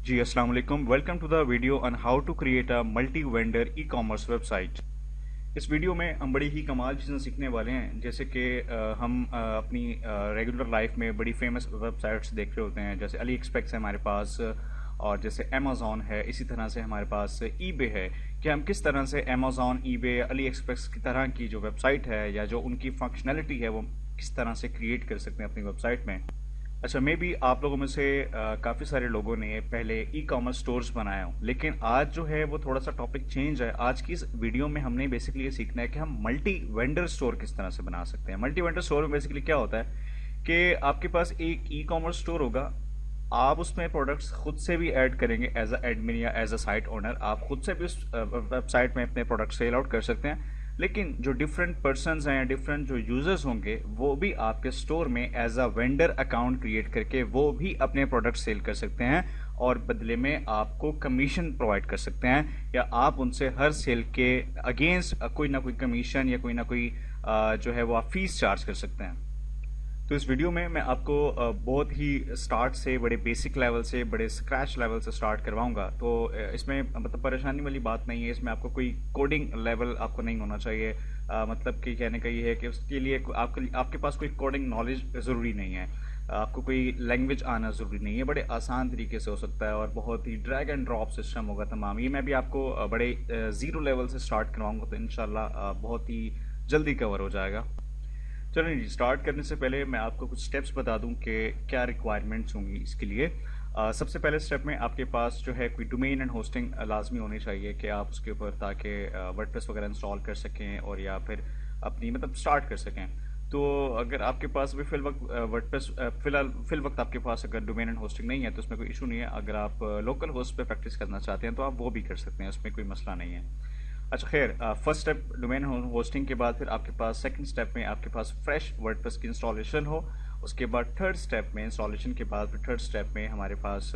जी अस्सलाम वालेकुम। Welcome to the video on how to create a multi vendor e commerce website. इस video में हम बड़ी ही कमाल चीज़ें सीखने वाले हैं, जैसे कि हम अपनी रेगुलर लाइफ में बड़ी फेमस वेबसाइट्स देख रहे होते हैं, जैसे अली एक्सपेक्स है हमारे पास, और जैसे अमेज़ॉन है, इसी तरह से हमारे पास ईबे है। कि हम किस तरह से अमेज़ॉन, ईबे, अली एक्सपेक्स की तरह की जो वेबसाइट है या जो उनकी फंक्शनैलिटी है वो किस तरह से क्रिएट कर सकते हैं अपनी वेबसाइट में। अच्छा, मे बी आप लोगों में से काफ़ी सारे लोगों ने पहले ई कॉमर्स स्टोर्स बनाए हों, लेकिन आज जो है वो थोड़ा सा टॉपिक चेंज है। आज की इस वीडियो में हमने बेसिकली ये सीखना है कि हम मल्टी वेंडर स्टोर किस तरह से बना सकते हैं। मल्टी वेंडर स्टोर में बेसिकली क्या होता है कि आपके पास एक ई कॉमर्स स्टोर होगा, आप उसमें प्रोडक्ट्स खुद से भी ऐड करेंगे एज अ एडमिन या एज अ साइट ओनर। आप खुद से भी उस वेबसाइट में अपने प्रोडक्ट सेल आउट कर सकते हैं, लेकिन जो डिफरेंट पर्सनस हैं या डिफरेंट जो यूजर्स होंगे वो भी आपके स्टोर में as a vendor account create करके वो भी अपने प्रोडक्ट सेल कर सकते हैं और बदले में आपको कमीशन प्रोवाइड कर सकते हैं, या आप उनसे हर सेल के अगेंस्ट कोई ना कोई कमीशन या कोई ना कोई जो है वो आप फीस चार्ज कर सकते हैं। तो इस वीडियो में मैं आपको बहुत ही स्टार्ट से, बड़े बेसिक लेवल से, बड़े स्क्रैच लेवल से स्टार्ट करवाऊंगा। तो इसमें मतलब परेशानी वाली बात नहीं है, इसमें आपको कोई कोडिंग लेवल आपको नहीं होना चाहिए। मतलब कि कहने का ये है कि उसके लिए आपके पास कोई कोडिंग नॉलेज ज़रूरी नहीं है, आपको कोई लैंग्वेज आना ज़रूरी नहीं है। बड़े आसान तरीके से हो सकता है और बहुत ही ड्रैग एंड ड्रॉप सिस्टम होगा तमाम। ये मैं भी आपको बड़े ज़ीरो लेवल से स्टार्ट करवाऊंगा, तो इंशाल्लाह बहुत ही जल्दी कवर हो जाएगा। चलिए जी, स्टार्ट करने से पहले मैं आपको कुछ स्टेप्स बता दूं कि क्या रिक्वायरमेंट्स होंगी इसके लिए। सबसे पहले स्टेप में आपके पास जो है कोई डोमेन एंड होस्टिंग लाजमी होनी चाहिए कि आप उसके ऊपर ताकि वर्डप्रेस वगैरह इंस्टॉल कर सकें और या फिर अपनी मतलब स्टार्ट कर सकें। तो अगर आपके पास भी फिल वक्त वर्डप्रेस फिल वक्त आपके पास अगर डोमेन एंड होस्टिंग नहीं है तो उसमें कोई इशू नहीं है। अगर आप लोकल होस्ट पे प्रैक्टिस करना चाहते हैं तो आप वो भी कर सकते हैं, उसमें कोई मसला नहीं है। अच्छा खैर, फर्स्ट स्टेप डोमेन होस्टिंग के बाद फिर आपके पास सेकंड स्टेप में आपके पास फ्रेश वर्डप्रेस की इंस्टॉलेशन हो। उसके बाद थर्ड स्टेप में इंस्टॉलेशन के बाद फिर थर्ड स्टेप में हमारे पास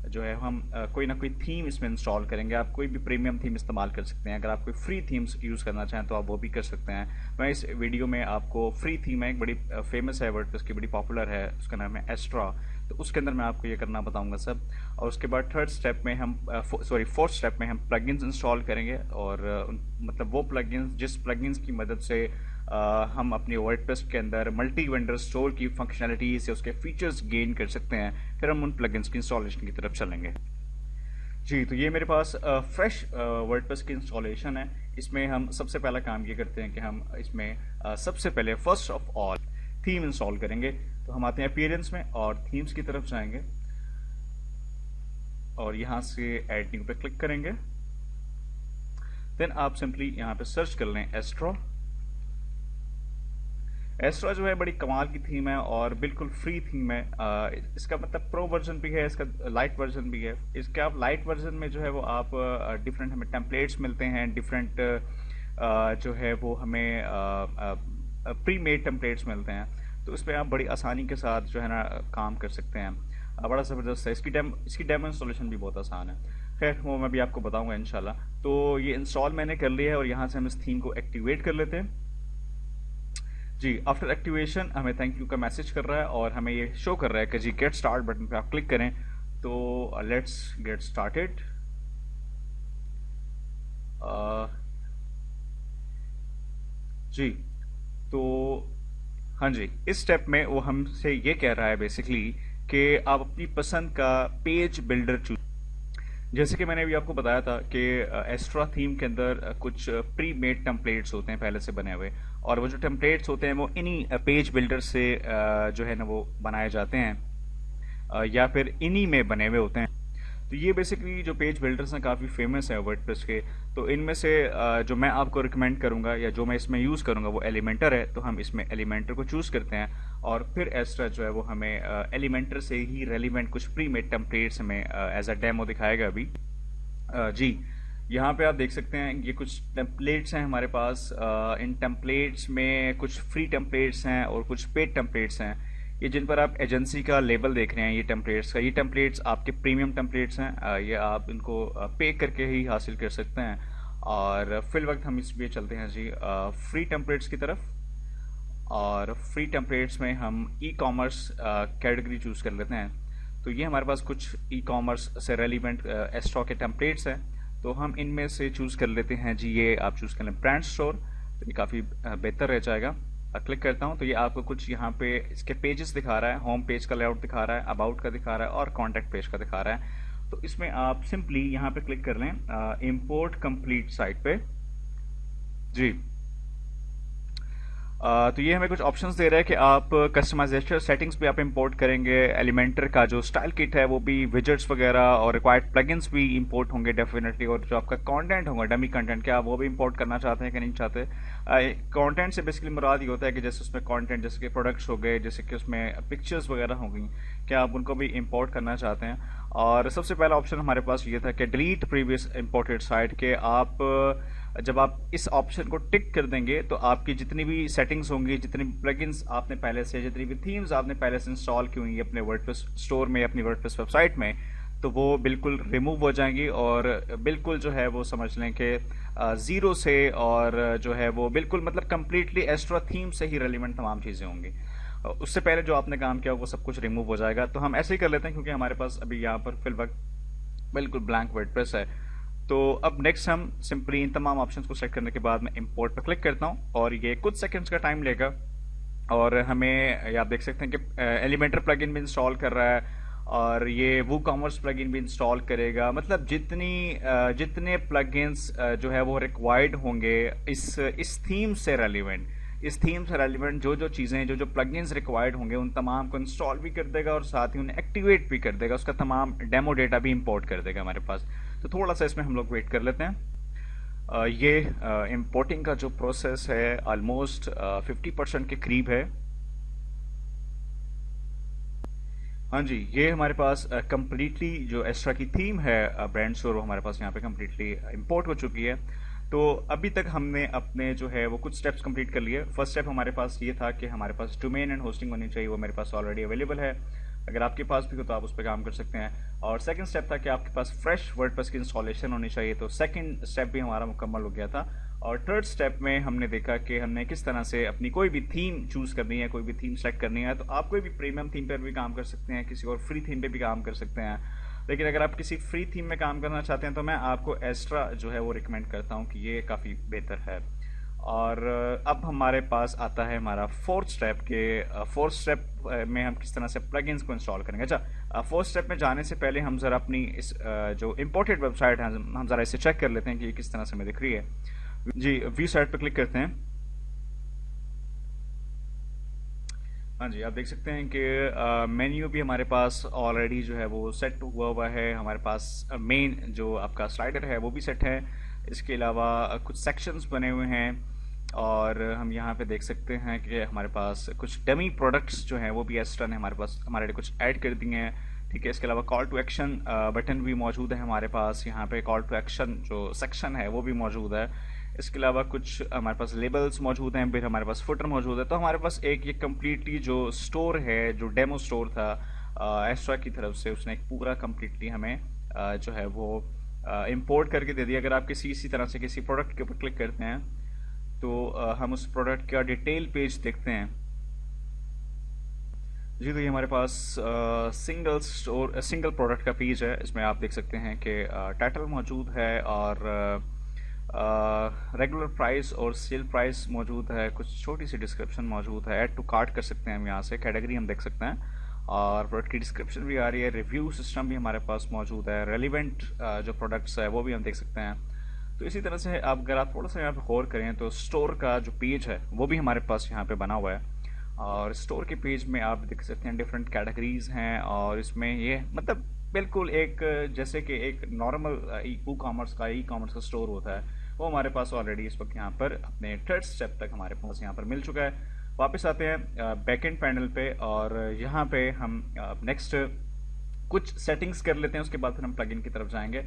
जो है हम कोई ना कोई थीम इसमें इंस्टॉल करेंगे। आप कोई भी प्रीमियम थीम इस्तेमाल कर सकते हैं। अगर आप कोई फ्री थीम्स यूज़ करना चाहें तो आप वो भी कर सकते हैं। मैं इस वीडियो में आपको फ्री थीम है, एक बड़ी फेमस है वर्डप्रेस की, बड़ी पॉपुलर है, उसका नाम है एस्ट्रा, तो उसके अंदर मैं आपको ये करना बताऊंगा सब। और उसके बाद थर्ड स्टेप में हम फोर्थ स्टेप में हम प्लगइन्स इंस्टॉल करेंगे और मतलब वो प्लगइन्स जिस प्लगइन्स की मदद से हम अपने वर्डप्रेस के अंदर मल्टी वेंडर स्टोर की फंक्शनैलिटीज या उसके फीचर्स गेन कर सकते हैं। फिर हम उन प्लगइन्स की इंस्टॉलेशन की तरफ चलेंगे। जी, तो ये मेरे पास फ्रेश वर्डप्रेस की इंस्टॉलेशन है। इसमें हम सबसे पहला काम ये करते हैं कि हम इसमें सबसे पहले first of all theme install करेंगे। तो हम आते हैं अपीयरेंस में और थीम्स की तरफ जाएंगे और यहाँ से ऐड न्यू पे क्लिक करेंगे। देन आप सिंपली यहाँ पे सर्च कर लें एस्ट्रा। एस्ट्रा जो है बड़ी कमाल की थीम है और बिल्कुल फ्री थीम है। इसका मतलब प्रो वर्जन भी है, इसका लाइट वर्जन भी है। इसके आप लाइट वर्जन में जो है वो आप डिफरेंट हमें टेम्पलेट्स मिलते हैं, डिफरेंट जो है वो हमें प्री मेड टेम्पलेट्स मिलते हैं, तो उस पर आप बड़ी आसानी के साथ जो है ना काम कर सकते हैं। बड़ा ज़बरदस्त है। इसकी डेमो इंस्टॉलेशन भी बहुत आसान है। खैर वो मैं भी आपको बताऊंगा इंशाल्लाह। तो ये इंस्टॉल मैंने कर लिया है और यहाँ से हम इस थीम को एक्टिवेट कर लेते हैं। जी, आफ्टर एक्टिवेशन हमें थैंक यू का मैसेज कर रहा है और हमें ये शो कर रहा है कि जी गेट स्टार्ट बटन पे आप क्लिक करें। तो लेट्स गेट स्टार्टेड। जी, तो हाँ जी, इस स्टेप में वो हमसे ये कह रहा है बेसिकली कि आप अपनी पसंद का पेज बिल्डर चूज। जैसे कि मैंने अभी आपको बताया था कि एस्ट्रा थीम के अंदर कुछ प्री मेड टेम्पलेट्स होते हैं पहले से बने हुए, और वो जो टेम्पलेट्स होते हैं वो इन्हीं पेज बिल्डर से जो है ना वो बनाए जाते हैं या फिर इन्हीं में बने हुए होते हैं। तो ये बेसिकली जो पेज बिल्डर्स हैं काफ़ी फेमस है वर्डप्रेस के। तो इनमें से जो मैं आपको रिकमेंड करूंगा या जो मैं इसमें यूज़ करूंगा वो एलिमेंटर है। तो हम इसमें एलिमेंटर को चूज़ करते हैं और फिर एस्ट्रा जो है वो हमें एलिमेंटर से ही रेलिवेंट कुछ प्री मेड टेम्पलेट्स हमें एज अ डेमो दिखाएगा अभी। जी, यहाँ पे आप देख सकते हैं ये कुछ टेम्पलेट्स हैं हमारे पास। इन टेम्पलेट्स में कुछ फ्री टेम्पलेट्स हैं और कुछ पेड टेम्पलेट्स हैं। ये जिन पर आप एजेंसी का लेबल देख रहे हैं ये टेम्पलेट्स का, ये टेम्पलेट्स आपके प्रीमियम टेम्पलेट्स हैं। ये आप इनको पे करके ही हासिल कर सकते हैं। और फिल वक्त हम इस पे चलते हैं जी फ्री टेम्पलेट्स की तरफ। और फ्री टेम्पलेट्स में हम ई कॉमर्स कैटेगरी चूज़ कर लेते हैं। तो ये हमारे पास कुछ ई कॉमर्स से रेलिवेंट एस्ट्रा के टेम्पलेट्स हैं, तो हम इनमें से चूज़ कर लेते हैं जी। ये आप चूज़ कर लें ब्रांड स्टोर, तो ये काफ़ी बेहतर रह जाएगा। क्लिक करता हूँ तो ये आपको कुछ यहाँ पे इसके पेजेस दिखा रहा है, होम पेज का लेआउट दिखा रहा है, अबाउट का दिखा रहा है और कॉन्टैक्ट पेज का दिखा रहा है। तो इसमें आप सिंपली यहाँ पे क्लिक कर लें इंपोर्ट कंप्लीट साइट पे जी। तो ये हमें कुछ ऑप्शंस दे रहा है कि आप कस्टमाइजेशन सेटिंग्स भी आप इंपोर्ट करेंगे, एलिमेंटर का जो स्टाइल किट है वो भी, विजेट्स वगैरह और रिक्वायर्ड प्लगइन्स भी इंपोर्ट होंगे डेफिनेटली, और जो आपका कंटेंट होगा डमी कंटेंट, क्या आप वो भी इंपोर्ट करना चाहते हैं कि नहीं चाहते। कंटेंट से बेसिकली मुराद ये होता है कि जैसे उसमें कंटेंट, जैसे कि प्रोडक्ट्स हो गए, जैसे कि उसमें पिक्चर्स वगैरह हो गई, क्या आप उनको भी इंपोर्ट करना चाहते हैं। और सबसे पहला ऑप्शन हमारे पास ये था कि डिलीट प्रीवियस इंपोर्टेड साइट, के आप जब आप इस ऑप्शन को टिक कर देंगे तो आपकी जितनी भी सेटिंग्स होंगी, जितनी भी प्लगइन्स आपने पहले से, जितनी भी थीम्स आपने पहले से इंस्टॉल की हुई अपने वर्डप्रेस स्टोर में, अपनी वर्डप्रेस वेबसाइट में, तो वो बिल्कुल रिमूव हो जाएंगी और बिल्कुल जो है वो समझ लें कि ज़ीरो से, और जो है वो बिल्कुल मतलब कम्प्लीटली एस्ट्रा थीम से ही रेलिवेंट तमाम चीज़ें होंगी। उससे पहले जो आपने काम किया वो सब कुछ रिमूव हो जाएगा। तो हम ऐसे ही कर लेते हैं क्योंकि हमारे पास अभी यहाँ पर फिल वक्त बिल्कुल ब्लैंक वर्डप्रेस है। तो अब नेक्स्ट हम सिंपली इन तमाम ऑप्शंस को सेलेक्ट करने के बाद मैं इंपोर्ट पर क्लिक करता हूँ और ये कुछ सेकंड्स का टाइम लेगा और हमें, ये आप देख सकते हैं कि एलिमेंटर प्लगइन भी इंस्टॉल कर रहा है और ये वो कॉमर्स प्लगइन भी इंस्टॉल करेगा। मतलब जितने प्लगइन्स जो है वो रिक्वायर्ड होंगे इस थीम से रेलिवेंट, जो चीज़ें, जो प्लगइन्स रिक्वायर्ड होंगे उन तमाम को इंस्टॉल भी कर देगा और साथ ही उन्हें एक्टिवेट भी कर देगा, उसका तमाम डेमो डेटा भी इंपोर्ट कर देगा हमारे पास। तो थोड़ा सा इसमें हम लोग वेट कर लेते हैं। ये इंपोर्टिंग का जो प्रोसेस है ऑलमोस्ट 50% के करीब है। हाँ जी, ये हमारे पास कम्प्लीटली जो एक्स्ट्रा की थीम है ब्रांड स्टोर, वो हमारे पास यहाँ पे कम्प्लीटली इंपोर्ट हो चुकी है। तो अभी तक हमने अपने जो है वो कुछ स्टेप्स कंप्लीट कर लिए। फर्स्ट स्टेप हमारे पास ये था कि हमारे पास डोमेन एंड होस्टिंग होनी चाहिए, वो मेरे पास ऑलरेडी अवेलेबल है। अगर आपके पास भी हो तो आप उस पर काम कर सकते हैं। और सेकंड स्टेप था कि आपके पास फ्रेश वर्डप्रेस की इंस्टॉलेशन होनी चाहिए, तो सेकंड स्टेप भी हमारा मुकम्मल हो गया था। और थर्ड स्टेप में हमने देखा कि हमने किस तरह से अपनी कोई भी थीम चूज करनी है, कोई भी थीम सेलेक्ट करनी है। तो आप कोई भी प्रीमियम थीम पर भी काम कर सकते हैं, किसी और फ्री थीम पे भी काम कर सकते हैं। लेकिन अगर आप किसी फ्री थीम में काम करना चाहते हैं तो मैं आपको एक्स्ट्रा जो है वो रिकमेंड करता हूँ कि ये काफ़ी बेहतर है। और अब हमारे पास आता है हमारा फोर्थ स्टेप के फोर्थ स्टेप में हम किस तरह से प्लगइन्स को इंस्टॉल करेंगे। अच्छा, फोर्थ स्टेप में जाने से पहले हम ज़रा अपनी इस जो इम्पोर्टेड वेबसाइट है हम ज़रा इसे चेक कर लेते हैं कि ये किस तरह से हमें दिख रही है। जी, व्यू साइट पर क्लिक करते हैं। हाँ जी, आप देख सकते हैं कि मेन्यू भी हमारे पास ऑलरेडी जो है वो सेट हुआ है। हमारे पास मेन जो आपका स्लाइडर है वो भी सेट है। इसके अलावा कुछ सेक्शंस बने हुए हैं और हम यहाँ पे देख सकते हैं कि हमारे पास कुछ डमी प्रोडक्ट्स जो हैं वो भी एक्स्ट्रा ने हमारे पास हमारे लिए कुछ ऐड कर दिए हैं। ठीक है, इसके अलावा कॉल टू एक्शन बटन भी मौजूद है हमारे पास। यहाँ पे कॉल टू एक्शन जो सेक्शन है वो भी मौजूद है। इसके अलावा कुछ हमारे पास लेबल्स मौजूद हैं, फिर हमारे पास फुटर मौजूद है। तो हमारे पास एक ये कम्प्लीटली जो स्टोर है, जो डेमो स्टोर था एक्स्ट्रा की तरफ से, उसने एक पूरा कम्प्लीटली हमें जो है वो इंपोर्ट करके दे दिया। अगर आप किसी इसी तरह से किसी प्रोडक्ट के ऊपर क्लिक करते हैं तो हम उस प्रोडक्ट का डिटेल पेज देखते हैं। जी, तो ये हमारे पास सिंगल प्रोडक्ट का पेज है। इसमें आप देख सकते हैं कि टाइटल मौजूद है और रेगुलर प्राइस और सेल प्राइस मौजूद है, कुछ छोटी सी डिस्क्रिप्शन मौजूद है। ऐड टू कार्ट कर सकते हैं हम यहाँ से, कैटेगरी हम देख सकते हैं और प्रोडक्ट की डिस्क्रिप्शन भी आ रही है। रिव्यू सिस्टम भी हमारे पास मौजूद है। रेलिवेंट जो प्रोडक्ट्स है वो भी हम देख सकते हैं। तो इसी तरह से अगर आप थोड़ा सा यहाँ पे गौर करें तो स्टोर का जो पेज है वो भी हमारे पास यहाँ पे बना हुआ है और स्टोर के पेज में आप देख सकते हैं डिफरेंट कैटेगरीज हैं और इसमें ये मतलब बिल्कुल एक जैसे कि एक नॉर्मल ई कॉमर्स का स्टोर होता है वो हमारे पास ऑलरेडी इस वक्त यहाँ पर अपने थर्ड स्टेप तक हमारे पास यहाँ पर मिल चुका है। वापस आते हैं बैकएंड पैनल पे और यहाँ पे हम नेक्स्ट कुछ सेटिंग्स कर लेते हैं, उसके बाद फिर हम प्लगइन की तरफ जाएंगे।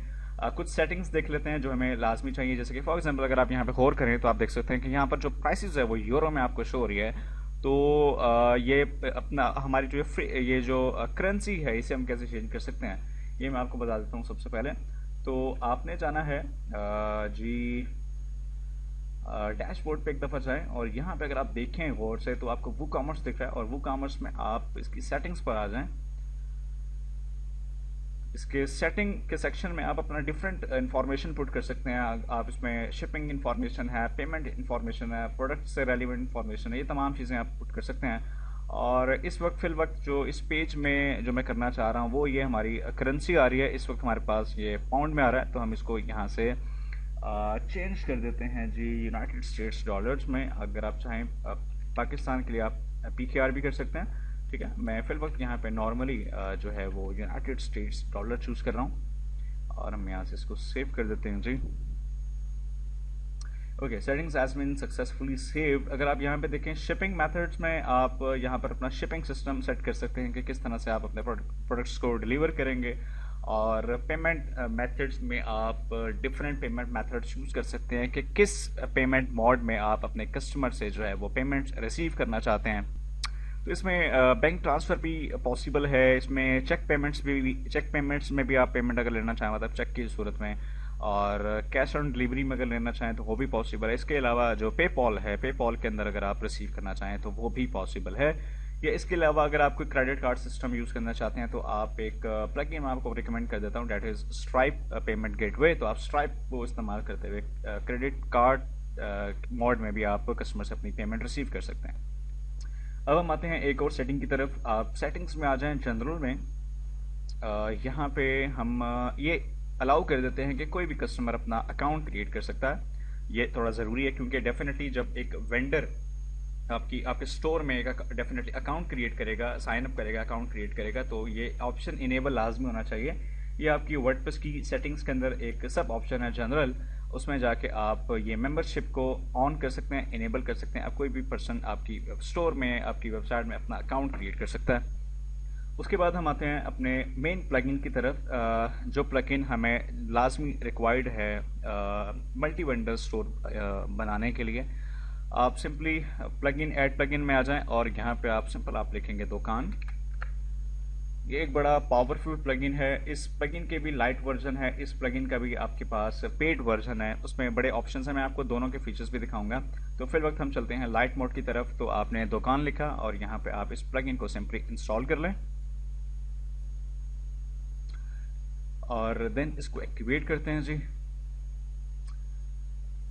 कुछ सेटिंग्स देख लेते हैं जो हमें लाजमी चाहिए। जैसे कि फॉर एग्जांपल अगर आप यहाँ पे गौर करें तो आप देख सकते हैं कि यहाँ पर जो प्राइसेस है वो यूरो में आपको शो हो रही है। तो ये अपना हमारी जो ये जो करेंसी है इसे हम कैसे चेंज कर सकते हैं ये मैं आपको बता देता हूँ। सबसे पहले तो आपने जाना है जी डैशबोर्ड पे एक दफ़ा जाएं और यहाँ पे अगर आप देखें गौर से तो आपको वो कॉमर्स दिख रहा है और वो कॉमर्स में आप इसकी सेटिंग्स पर आ जाएं इसके सेटिंग के सेक्शन में आप अपना डिफरेंट इंफॉर्मेशन पुट कर सकते हैं। आप इसमें शिपिंग इंफॉर्मेशन है, पेमेंट इंफॉर्मेशन है, प्रोडक्ट से रेलिवेंट इंफॉर्मेशन है, ये तमाम चीज़ें आप पुट कर सकते हैं। और इस वक्त फिल वक्त जो इस पेज में जो मैं करना चाह रहा हूँ वो ये हमारी करेंसी आ रही है। इस वक्त हमारे पास ये पाउंड में आ रहा है, तो हम इसको यहाँ से चेंज कर देते हैं जी यूनाइटेड स्टेट्स डॉलर्स में। अगर आप चाहें पाकिस्तान के लिए आप PKR भी कर सकते हैं। ठीक है, मैं फिल वक्त यहाँ पे नॉर्मली जो है वो यूनाइटेड स्टेट्स डॉलर चूज़ कर रहा हूँ और हम यहाँ से इसको सेव कर देते हैं जी। Okay, settings has been successfully saved. अगर आप यहाँ पे देखें शिपिंग मेथड्स में आप यहाँ पर अपना शिपिंग सिस्टम सेट कर सकते हैं कि किस तरह से आप अपने प्रोडक्ट्स को डिलीवर करेंगे। और पेमेंट मेथड्स में आप डिफरेंट पेमेंट मेथड चूज़ कर सकते हैं कि किस पेमेंट मोड में आप अपने कस्टमर से जो है वो पेमेंट्स रिसीव करना चाहते हैं। तो इसमें बैंक ट्रांसफ़र भी पॉसिबल है, इसमें चेक पेमेंट्स में भी आप पेमेंट अगर लेना चाहें मतलब चेक की सूरत में, और कैश ऑन डिलीवरी में अगर लेना चाहें तो वो भी पॉसिबल है। इसके अलावा जो पेपॉल है, पेपॉल के अंदर अगर आप रिसीव करना चाहें तो वो भी पॉसिबल है। या इसके अलावा अगर आप कोई क्रेडिट कार्ड सिस्टम यूज़ करना चाहते हैं तो आप एक प्लगइन मैं आपको रिकमेंड कर देता हूँ, that is stripe payment gateway. तो आप स्ट्राइप को इस्तेमाल करते हुए क्रेडिट कार्ड मोड में भी आप कस्टमर से अपनी पेमेंट रिसीव कर सकते हैं। अब हम आते हैं एक और सेटिंग की तरफ। आप सेटिंग्स में आ जाएं जनरल में। यहाँ पे हम ये अलाउ कर देते हैं कि कोई भी कस्टमर अपना अकाउंट क्रिएट कर सकता है। ये थोड़ा ज़रूरी है क्योंकि डेफिनेटली जब एक वेंडर आपके स्टोर में एक डेफिनेटली अकाउंट क्रिएट करेगा, साइन अप करेगा, अकाउंट क्रिएट करेगा, तो ये ऑप्शन इनेबल लाजमी होना चाहिए। ये आपकी वर्डप्रेस की सेटिंग्स के अंदर एक सब ऑप्शन है जनरल, उसमें जाके आप ये मेंबरशिप को ऑन कर सकते हैं, इनेबल कर सकते हैं। अब कोई भी पर्सन आपकी स्टोर में, आपकी वेबसाइट में अपना अकाउंट क्रिएट कर सकता है। उसके बाद हम आते हैं अपने मेन प्लगइन की तरफ। जो प्लगइन हमें लाजमी रिक्वायर्ड है मल्टी वेंडर स्टोर बनाने के लिए। आप सिंपली प्लगइन ऐड प्लगइन में आ जाएं और यहाँ पे आप सिंपल आप लिखेंगे दुकान। ये एक बड़ा पावरफुल प्लगइन है। इस प्लगइन के भी लाइट वर्जन है, इस प्लगइन का भी आपके पास पेड वर्जन है, उसमें बड़े ऑप्शंस हैं। मैं आपको दोनों के फीचर्स भी दिखाऊंगा। तो फिर वक्त हम चलते हैं लाइट मोड की तरफ। तो आपने दुकान लिखा और यहाँ पे आप इस प्लगइन को सिंपली इंस्टॉल कर लें और देन इसको एक्टिवेट करते हैं जी।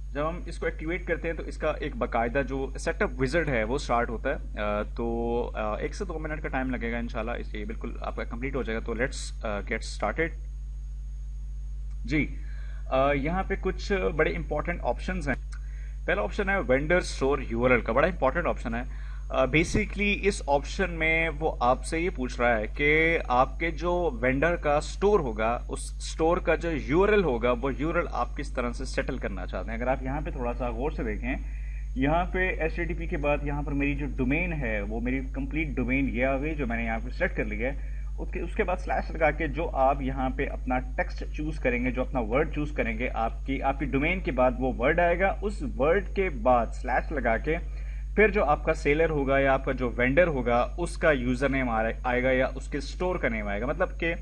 जब हम इसको एक्टिवेट करते हैं तो इसका एक बाकायदा जो सेटअप विज़ार्ड है वो स्टार्ट होता है। तो 1 से 2 मिनट का टाइम लगेगा इंशाल्लाह, इसलिए बिल्कुल आपका कंप्लीट हो जाएगा। तो लेट्स गेट स्टार्टेड जी। यहाँ पे कुछ बड़े इंपॉर्टेंट ऑप्शंस हैं। पहला ऑप्शन है वेंडर स्टोर URL का, बड़ा इंपॉर्टेंट ऑप्शन है। बेसिकली इस ऑप्शन में वो आपसे ये पूछ रहा है कि आपके जो वेंडर का स्टोर होगा उस स्टोर का जो URL होगा वो URL आप किस तरह से सेटल करना चाहते हैं। अगर आप यहाँ पे थोड़ा सा गौर से देखें, यहाँ पे HTTP के बाद यहाँ पर मेरी जो डोमेन है वो मेरी कंप्लीट डोमेन ये आ गई जो मैंने यहाँ पे सेलेक्ट कर लिया है। उसके बाद स्लैश लगा के जो आप यहाँ पे अपना टेक्स्ट चूज करेंगे, जो अपना वर्ड चूज करेंगे, आपकी डोमेन के बाद वो वर्ड आएगा। उस वर्ड के बाद स्लैश लगा के फिर जो आपका सेलर होगा या आपका जो वेंडर होगा उसका यूजर नेम आएगा या उसके स्टोर का नेम आएगा। मतलब कि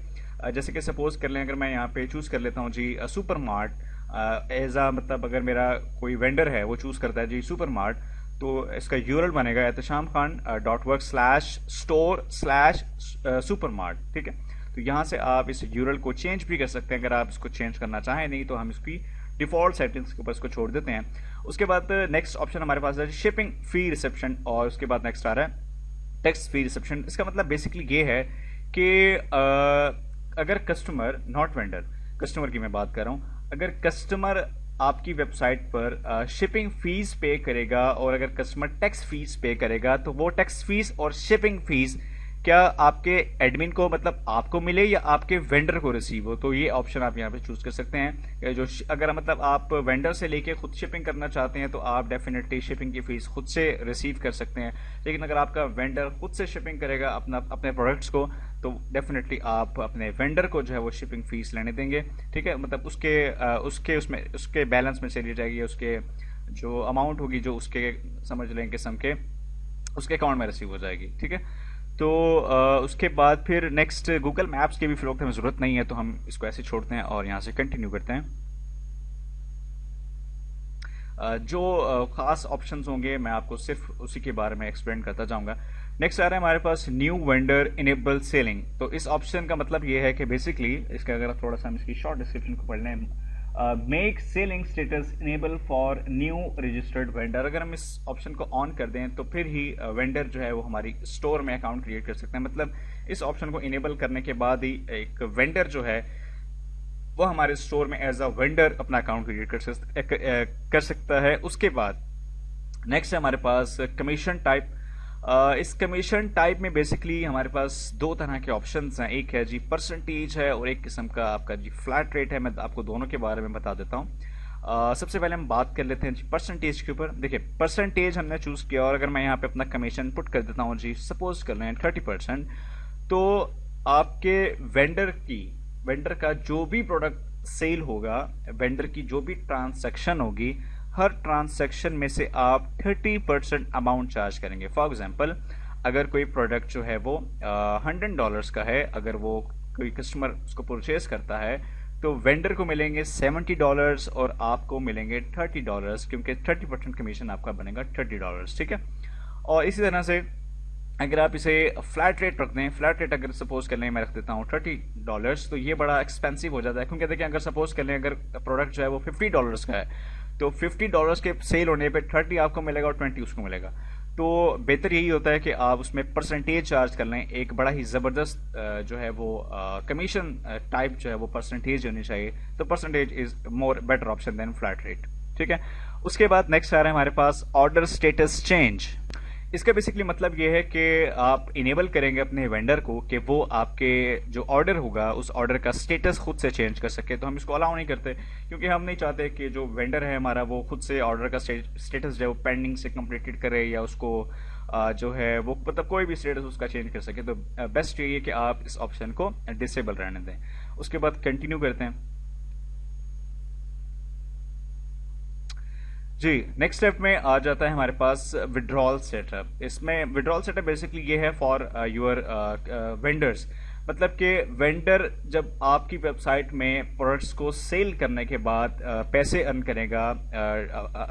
जैसे कि सपोज कर लें, अगर मैं यहाँ पे चूज कर लेता हूँ जी सुपर मार्ट एज आ, मतलब अगर मेरा कोई वेंडर है वो चूज करता है जी सुपर मार्ट, तो इसका URL बनेगा ehteshamkhan.work/store/supermart। ठीक है, तो यहाँ से आप इस URL को चेंज भी कर सकते हैं अगर आप इसको चेंज करना चाहें, नहीं तो हम इसकी डिफॉल्ट सेटिंग्स के ऊपर इसको छोड़ देते हैं। उसके बाद नेक्स्ट ऑप्शन हमारे पास है शिपिंग फी रिसेप्शन, और उसके बाद नेक्स्ट आ रहा है टेक्स्ट फी रिसेप्शन। इसका मतलब बेसिकली ये है कि अगर कस्टमर, नॉट वेंडर, कस्टमर की मैं बात कर रहा हूँ, अगर कस्टमर आपकी वेबसाइट पर शिपिंग फीस पे करेगा और अगर कस्टमर टैक्स फीस पे करेगा तो वो टैक्स फीस और शिपिंग फीस क्या आपके एडमिन को, मतलब आपको मिले या आपके वेंडर को रिसीव हो। तो ये ऑप्शन आप यहाँ पे चूज कर सकते हैं। जो अगर मतलब आप वेंडर से लेके खुद शिपिंग करना चाहते हैं तो आप डेफिनेटली शिपिंग की फीस खुद से रिसीव कर सकते हैं। लेकिन अगर आपका वेंडर खुद से शिपिंग करेगा अपने प्रोडक्ट्स को, तो डेफिनेटली आप अपने वेंडर को जो है वो शिपिंग फीस लेने देंगे। ठीक है, मतलब उसके बैलेंस में चली जाएगी, उसके जो अमाउंट होगी जो उसके समझ लें किस्म के उसके अकाउंट में रिसीव हो जाएगी। ठीक है, तो उसके बाद फिर नेक्स्ट गूगल मैप्स की भी फिर वक्त हमें ज़रूरत नहीं है, तो हम इसको ऐसे छोड़ते हैं और यहाँ से कंटिन्यू करते हैं। जो ख़ास ऑप्शंस होंगे मैं आपको सिर्फ उसी के बारे में एक्सप्लेन करता जाऊंगा। नेक्स्ट आ रहा है हमारे पास न्यू वेंडर इनेबल सेलिंग। तो इस ऑप्शन का मतलब ये है कि बेसिकली इसका अगर आप थोड़ा सा हम इसकी शॉर्ट डिस्क्रिप्शन को पढ़ लें, make selling status enable for new registered vendor. अगर हम इस ऑप्शन को ऑन कर दें तो फिर ही वेंडर जो है वो हमारी स्टोर में अकाउंट क्रिएट कर सकते हैं। मतलब इस ऑप्शन को इनेबल करने के बाद ही एक वेंडर जो है वो हमारे स्टोर में एज अ वेंडर अपना अकाउंट क्रिएट कर सकता है। उसके बाद नेक्स्ट है हमारे पास कमीशन टाइप। इस कमीशन टाइप में बेसिकली हमारे पास दो तरह के ऑप्शंस हैं, एक है जी परसेंटेज है और एक किस्म का आपका जी फ्लैट रेट है। मैं आपको दोनों के बारे में बता देता हूँ। सबसे पहले हम बात कर लेते हैं जी परसेंटेज के ऊपर। देखिए परसेंटेज हमने चूज किया और अगर मैं यहाँ पे अपना कमीशन पुट कर देता हूँ जी, सपोज कर लें 30%, तो आपके वेंडर का जो भी प्रोडक्ट सेल होगा, वेंडर की जो भी ट्रांसैक्शन होगी, हर ट्रांसैक्शन में से आप 30% अमाउंट चार्ज करेंगे। फॉर एग्जांपल अगर कोई प्रोडक्ट जो है वो $100 का है, अगर वो कोई कस्टमर उसको परचेज करता है तो वेंडर को मिलेंगे $70 और आपको मिलेंगे $30, क्योंकि 30% कमीशन आपका बनेगा $30, ठीक है। और इसी तरह से अगर आप इसे फ्लैट रेट रख दें, फ्लैट रेट अगर सपोज कर लें मैं रख देता हूँ $30, तो ये बड़ा एक्सपेंसिव हो जाता है, क्योंकि देखिए अगर सपोज कर लें अगर प्रोडक्ट जो है वो $50 का है तो $50 के सेल होने पे 30 आपको मिलेगा और 20 उसको मिलेगा। तो बेहतर यही होता है कि आप उसमें परसेंटेज चार्ज कर लें। एक बड़ा ही ज़बरदस्त जो है वो कमीशन टाइप जो है वो परसेंटेज होनी चाहिए। तो percentage is more better option than flat rate, ठीक है। उसके बाद नेक्स्ट आ रहा है हमारे पास ऑर्डर स्टेटस चेंज। इसका बेसिकली मतलब ये है कि आप इनेबल करेंगे अपने वेंडर को कि वो आपके जो ऑर्डर होगा उस ऑर्डर का स्टेटस खुद से चेंज कर सके। तो हम इसको अलाउ नहीं करते, क्योंकि हम नहीं चाहते कि जो वेंडर है हमारा वो खुद से ऑर्डर का स्टेटस जो है वो पेंडिंग से कंप्लीटेड करे या उसको जो है वो मतलब कोई भी स्टेटस उसका चेंज कर सके। तो बेस्ट यही है कि आप इस ऑप्शन को डिसेबल रहने दें। उसके बाद कंटिन्यू करते हैं जी। नेक्स्ट स्टेप में आ जाता है हमारे पास विड्रॉल सेटअप। इसमें विड्रॉल सेटअप बेसिकली ये है फॉर योर वेंडर्स। मतलब कि वेंडर जब आपकी वेबसाइट में प्रोडक्ट्स को सेल करने के बाद पैसे अर्न करेगा,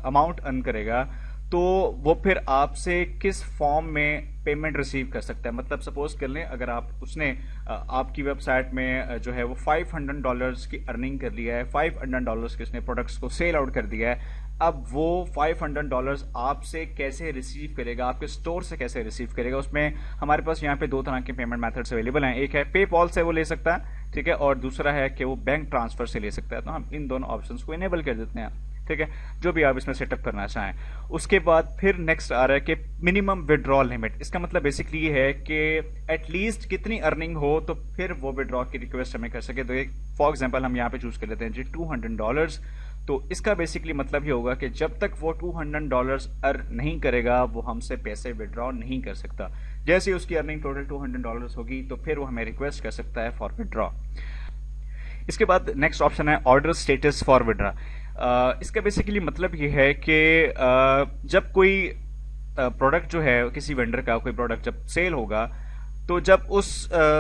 अमाउंट अर्न करेगा, तो वो फिर आपसे किस फॉर्म में पेमेंट रिसीव कर सकता है। मतलब सपोज कर लें अगर उसने आपकी वेबसाइट में जो है वो $500 की अर्निंग कर लिया है, $500 के उसने प्रोडक्ट्स को सेल आउट कर दिया है। अब वो $500 आपसे कैसे रिसीव करेगा, आपके स्टोर से कैसे रिसीव करेगा, उसमें हमारे पास यहाँ पे दो तरह के पेमेंट मेथड्स अवेलेबल हैं। एक है पेपॉल से वो ले सकता है, ठीक है, और दूसरा है कि वो बैंक ट्रांसफर से ले सकता है। तो हम इन दोनों ऑप्शंस को इनेबल कर देते हैं, ठीक है, जो भी आप इसमें सेटअप करना चाहें। उसके बाद फिर नेक्स्ट आ रहा है कि मिनिमम विड्रॉल लिमिट। इसका मतलब बेसिकली ये है कि एटलीस्ट कितनी अर्निंग हो तो फिर वो विड्रॉ की रिक्वेस्ट हमें कर सके। तो एक फॉर एग्जांपल हम यहाँ पे चूज कर लेते हैं जी $200। तो इसका बेसिकली मतलब ये होगा कि जब तक वो $200 अर्न नहीं करेगा वो हमसे पैसे विड्रॉ नहीं कर सकता। जैसे ही उसकी अर्निंग टोटल $200 होगी तो फिर वो हमें रिक्वेस्ट कर सकता है फॉर विड्रॉ। इसके बाद नेक्स्ट ऑप्शन है ऑर्डर स्टेटस फॉर विड्रॉ। इसका बेसिकली मतलब ये है कि जब कोई प्रोडक्ट जो है किसी वेंडर का कोई प्रोडक्ट जब सेल होगा तो जब उस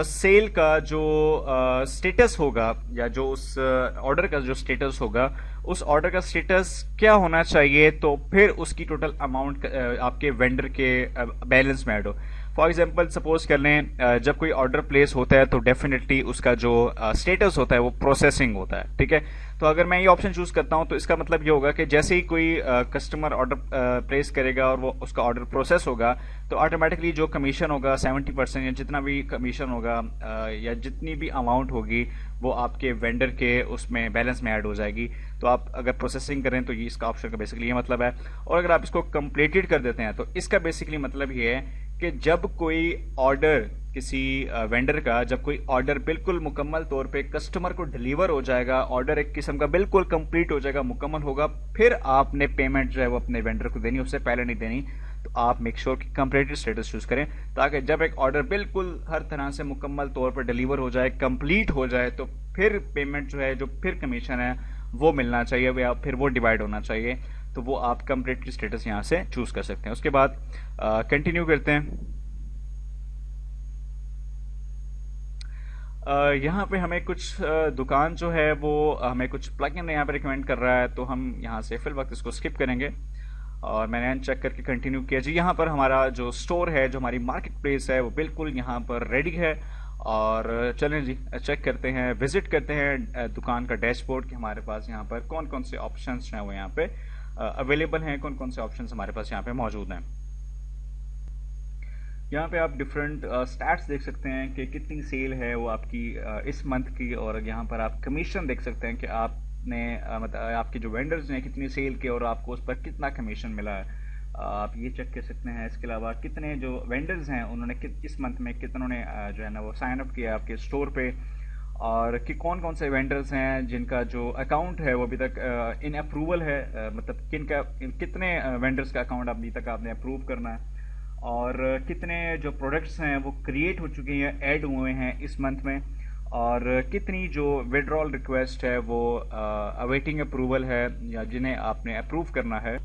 सेल का जो स्टेटस होगा या जो उस ऑर्डर का जो स्टेटस होगा उस ऑर्डर का स्टेटस क्या होना चाहिए, तो फिर उसकी टोटल अमाउंट आपके वेंडर के बैलेंस में ऐड हो। फॉर एग्जांपल सपोज कर लें जब कोई ऑर्डर प्लेस होता है तो डेफिनेटली उसका जो स्टेटस होता है वो प्रोसेसिंग होता है, ठीक है। तो अगर मैं ये ऑप्शन चूज करता हूं तो इसका मतलब ये होगा कि जैसे ही कोई कस्टमर ऑर्डर प्लेस करेगा और वो उसका ऑर्डर प्रोसेस होगा तो ऑटोमेटिकली जो कमीशन होगा 70% या जितना भी कमीशन होगा या जितनी भी अमाउंट होगी वो आपके वेंडर के उसमें बैलेंस में ऐड हो जाएगी। तो आप अगर प्रोसेसिंग करें तो ये इसका ऑप्शन का बेसिकली ये मतलब है। और अगर आप इसको कंप्लीटेड कर देते हैं तो इसका बेसिकली मतलब ये है कि जब कोई ऑर्डर किसी वेंडर का जब कोई ऑर्डर बिल्कुल मुकम्मल तौर पे कस्टमर को डिलीवर हो जाएगा, ऑर्डर एक किस्म का बिल्कुल कंप्लीट हो जाएगा, मुकम्मल होगा, फिर आपने पेमेंट जो है वो अपने वेंडर को देनी, उससे पहले नहीं देनी। तो आप मेक श्योर कि कंप्लीटेड स्टेटस चूज करें ताकि जब एक ऑर्डर बिल्कुल हर तरह से मुकम्मल तौर पर डिलीवर हो जाए, कंप्लीट हो जाए, तो फिर पेमेंट जो है जो फिर कमीशन है वो मिलना चाहिए या फिर वो डिवाइड होना चाहिए। तो वो आप कंप्लीट स्टेटस यहाँ से चूज कर सकते हैं। उसके बाद कंटिन्यू करते हैं। यहाँ पे हमें कुछ दुकान जो है वो हमें कुछ प्लगइन यहाँ पे रिकमेंड कर रहा है, तो हम यहाँ से फिल वक्त इसको स्किप करेंगे और मैंने अनचेक करके कंटिन्यू किया जी। यहाँ पर हमारा जो स्टोर है, जो हमारी मार्केट प्लेस है, वो बिल्कुल यहाँ पर रेडी है। और चलें जी, चेक करते हैं, विजिट करते हैं दुकान का डैशबोर्ड कि हमारे पास यहाँ पर कौन कौन से ऑप्शंस हैं वो यहाँ पे अवेलेबल हैं, कौन कौन से ऑप्शंस हमारे पास यहाँ पे मौजूद हैं। यहाँ पे आप डिफरेंट स्टैट्स देख सकते हैं कि कितनी सेल है वो आपकी इस मंथ की, और यहाँ पर आप कमीशन देख सकते हैं कि आपने मतलब आपके जो वेंडर्स हैं कितनी सेल के और आपको उस पर कितना कमीशन मिला है, आप ये चेक कर सकते हैं। इसके अलावा कितने जो वेंडर्स हैं उन्होंने इस मंथ में कितनों ने जो है ना वो साइन अप किया आपके स्टोर पे, और कि कौन कौन से वेंडर्स हैं जिनका जो अकाउंट है वो अभी तक इन अप्रूवल है, मतलब कितने वेंडर्स का अकाउंट अभी तक आपने अप्रूव करना है, और कितने जो प्रोडक्ट्स हैं वो क्रिएट हो चुके हैं, ऐड हुए हैं इस मंथ में, और कितनी जो विड्रॉल रिक्वेस्ट है वो अवेटिंग अप्रूवल है या जिन्हें आपने अप्रूव करना है।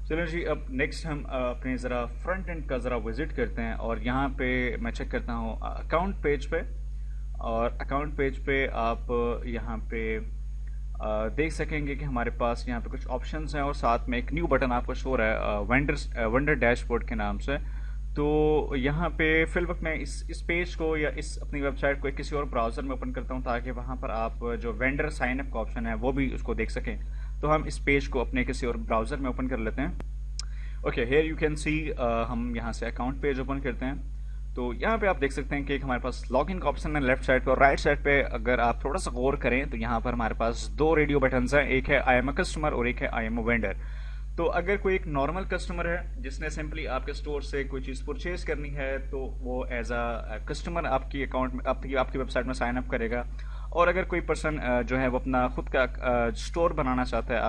चलो जी, अब नेक्स्ट हम अपने ज़रा फ्रंट एंड का ज़रा विज़िट करते हैं, और यहाँ पे मैं चेक करता हूँ अकाउंट पेज पे, और अकाउंट पेज पे आप यहाँ पे देख सकेंगे कि हमारे पास यहाँ पे कुछ ऑप्शंस हैं, और साथ में एक न्यू बटन आपको शो हो रहा है वेंडर डैशबोर्ड के नाम से। तो यहाँ पे फिल वक्त मैं इस पेज को या इस अपनी वेबसाइट को किसी और ब्राउज़र में ओपन करता हूँ, ताकि वहाँ पर आप जो वेंडर साइन अप का ऑप्शन है वो भी उसको देख सकें। तो हम इस पेज को अपने किसी और ब्राउज़र में ओपन कर लेते हैं। Okay, here you can see, हम यहाँ से अकाउंट पेज ओपन करते हैं। तो यहाँ पे आप देख सकते हैं कि हमारे पास लॉगिन का ऑप्शन है लेफ्ट साइड पे, और राइट साइड पे अगर आप थोड़ा सा गौर करें तो यहाँ पर हमारे पास दो रेडियो बटन्स हैं, एक है आई एम अ कस्टमर और एक है आई एम अ वेंडर। तो अगर कोई एक नॉर्मल कस्टमर है जिसने सिंपली आपके स्टोर से कोई चीज़ परचेज करनी है, तो वो एज अ कस्टमर आपकी अकाउंट में आपकी वेबसाइट में साइन अप करेगा। और अगर कोई पर्सन जो है वो अपना खुद का स्टोर बनाना चाहता है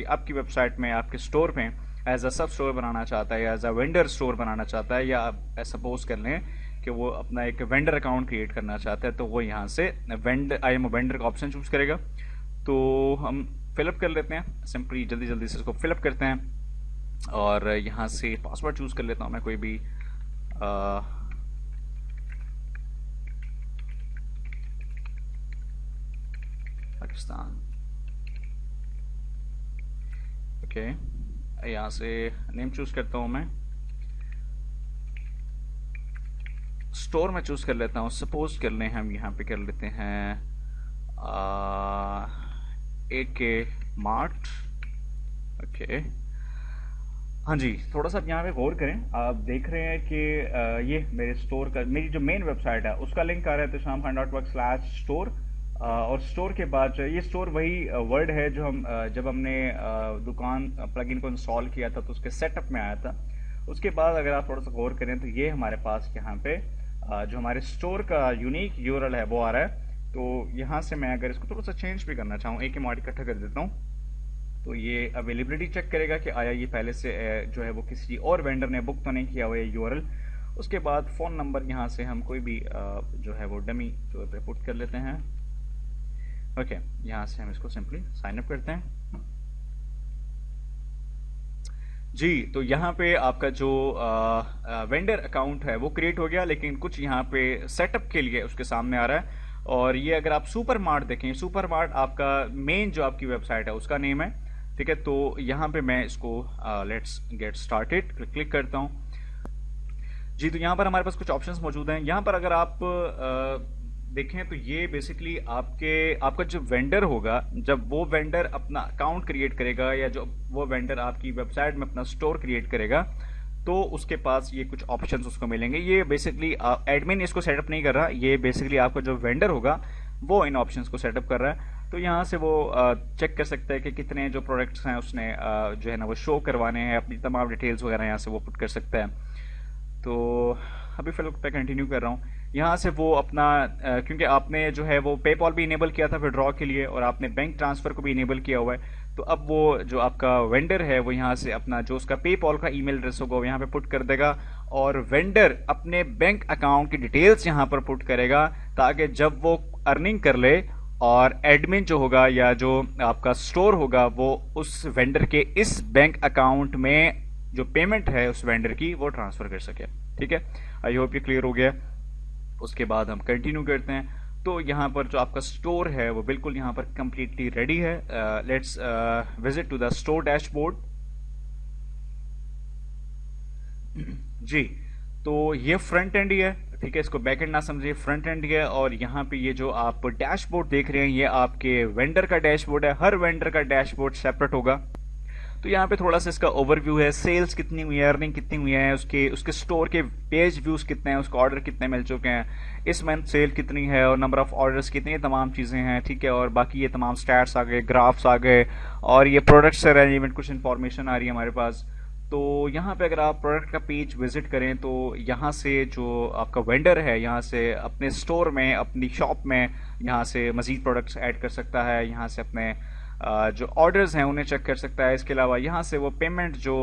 आपकी वेबसाइट में, आपके स्टोर में एज अ सब स्टोर बनाना चाहता है या एज अ वेंडर स्टोर बनाना चाहता है, या आप सपोज कर लें कि वो अपना एक वेंडर अकाउंट क्रिएट करना चाहता है, तो वो यहाँ से आई एम वेंडर का ऑप्शन चूज करेगा। तो हम फिलअप कर लेते हैं, सिंपली जल्दी जल्दी से इसको फिलअप करते हैं, और यहाँ से पासवर्ड चूज कर लेता हूँ मैं कोई भी पाकिस्तान। ओके, यहाँ से नेम चूज करता हूँ मैं, स्टोर में चूज कर लेता हूँ, सपोज कर लें हम यहाँ पे कर लेते हैं AK मार्ट। ओके, हाँ जी, थोड़ा सा यहाँ पे गौर करें, आप देख रहे हैं कि ये मेरे स्टोर का, मेरी जो मेन वेबसाइट है उसका लिंक आ रहा है tisham.work/store, और स्टोर के बाद ये स्टोर वही वर्ड है जो हम जब हमने दुकान प्लगइन को इंस्टॉल किया था तो उसके सेटअप में आया था। उसके बाद अगर आप थोड़ा सा गौर करें तो ये हमारे पास यहाँ पे जो हमारे स्टोर का यूनिक URL है वो आ रहा है। तो यहाँ से मैं अगर इसको थोड़ा सा चेंज भी करना चाहूँ, एक मार्ट इकट्ठा कर देता हूँ, तो ये अवेलेबिलिटी चेक करेगा कि आया ये पहले से जो है वो किसी और वेंडर ने बुक तो नहीं किया हुआ है URL। उसके बाद फ़ोन नंबर यहाँ से हम कोई भी जो है वो डमी जो पे पुट कर लेते हैं। ओके, यहाँ से हम इसको सिंपली साइन अप करते हैं जी। तो यहाँ पे आपका जो वेंडर अकाउंट है वो क्रिएट हो गया, लेकिन कुछ यहाँ पे सेटअप के लिए उसके सामने आ रहा है। और ये अगर आप सुपर मार्ट देखें, सुपर मार्ट आपका मेन जो आपकी वेबसाइट है उसका नेम है, ठीक है। तो यहाँ पे मैं इसको लेट्स गेट स्टार्टेड क्लिक करता हूँ जी। तो यहाँ पर हमारे पास कुछ ऑप्शंस मौजूद हैं। यहाँ पर अगर आप देखें तो ये बेसिकली आपका जो वेंडर होगा, जब वो वेंडर अपना अकाउंट क्रिएट करेगा या जो वो वेंडर आपकी वेबसाइट में अपना स्टोर क्रिएट करेगा, तो उसके पास ये कुछ ऑप्शंस उसको मिलेंगे। ये बेसिकली एडमिन इसको सेटअप नहीं कर रहा, ये बेसिकली आपका जो वेंडर होगा वो इन ऑप्शंस को सेटअप कर रहा है। तो यहाँ से वो चेक कर सकता है कि कितने जो प्रोडक्ट्स हैं उसने जो है ना वो शो करवाने हैं, अपनी तमाम डिटेल्स वगैरह यहाँ से वो पुट कर सकता है। तो अभी फिलहाल पे कंटिन्यू कर रहा हूँ। यहाँ से वो अपना क्योंकि आपने जो है वो पेपॉल भी इनेबल किया था विड्रॉ के लिए, और आपने बैंक ट्रांसफ़र को भी इनेबल किया हुआ है, तो अब वो जो आपका वेंडर है वो यहाँ से अपना जो उसका पेपॉल का ईमेल एड्रेस होगा वो यहाँ पे पुट कर देगा, और वेंडर अपने बैंक अकाउंट की डिटेल्स यहाँ पर पुट करेगा, ताकि जब वो अर्निंग कर ले और एडमिन जो होगा या जो आपका स्टोर होगा वो उस वेंडर के इस बैंक अकाउंट में जो पेमेंट है उस वेंडर की वो ट्रांसफर कर सके। ठीक है, आई होप ये क्लियर हो गया। उसके बाद हम कंटिन्यू करते हैं। तो यहाँ पर जो आपका स्टोर है वो बिल्कुल यहाँ पर कंप्लीटली रेडी है। Let's visit to the store dashboard. जी, तो ये फ्रंट एंड ही है, ठीक है, इसको बैक एंड ना समझिए, फ्रंट एंड ही है। और यहाँ पे ये जो आप डैशबोर्ड देख रहे हैं ये आपके वेंडर का डैशबोर्ड है। हर वेंडर का डैशबोर्ड सेपरेट होगा। तो यहाँ पे थोड़ा सा इसका ओवरव्यू है, सेल्स कितनी हुई है, अर्निंग कितनी हुई है, उसके उसके स्टोर के पेज व्यूज कितने हैं, उसको ऑर्डर कितने मिल चुके हैं, इस मंथ सेल कितनी है और नंबर ऑफ ऑर्डर्स कितनी, ये तमाम चीज़ें हैं, ठीक है। और बाकी ये तमाम स्टैट्स आ गए, ग्राफ्स आ गए, और ये प्रोडक्ट से रेलिवेंट कुछ इन्फॉर्मेशन आ रही है हमारे पास। तो यहाँ पे अगर आप प्रोडक्ट का पेज विजिट करें तो यहाँ से जो आपका वेंडर है यहाँ से अपने स्टोर में, अपनी शॉप में यहाँ से मजीद प्रोडक्ट्स ऐड कर सकता है, यहाँ से अपने जो ऑर्डर्स हैं उन्हें चेक कर सकता है। इसके अलावा यहाँ से वो पेमेंट जो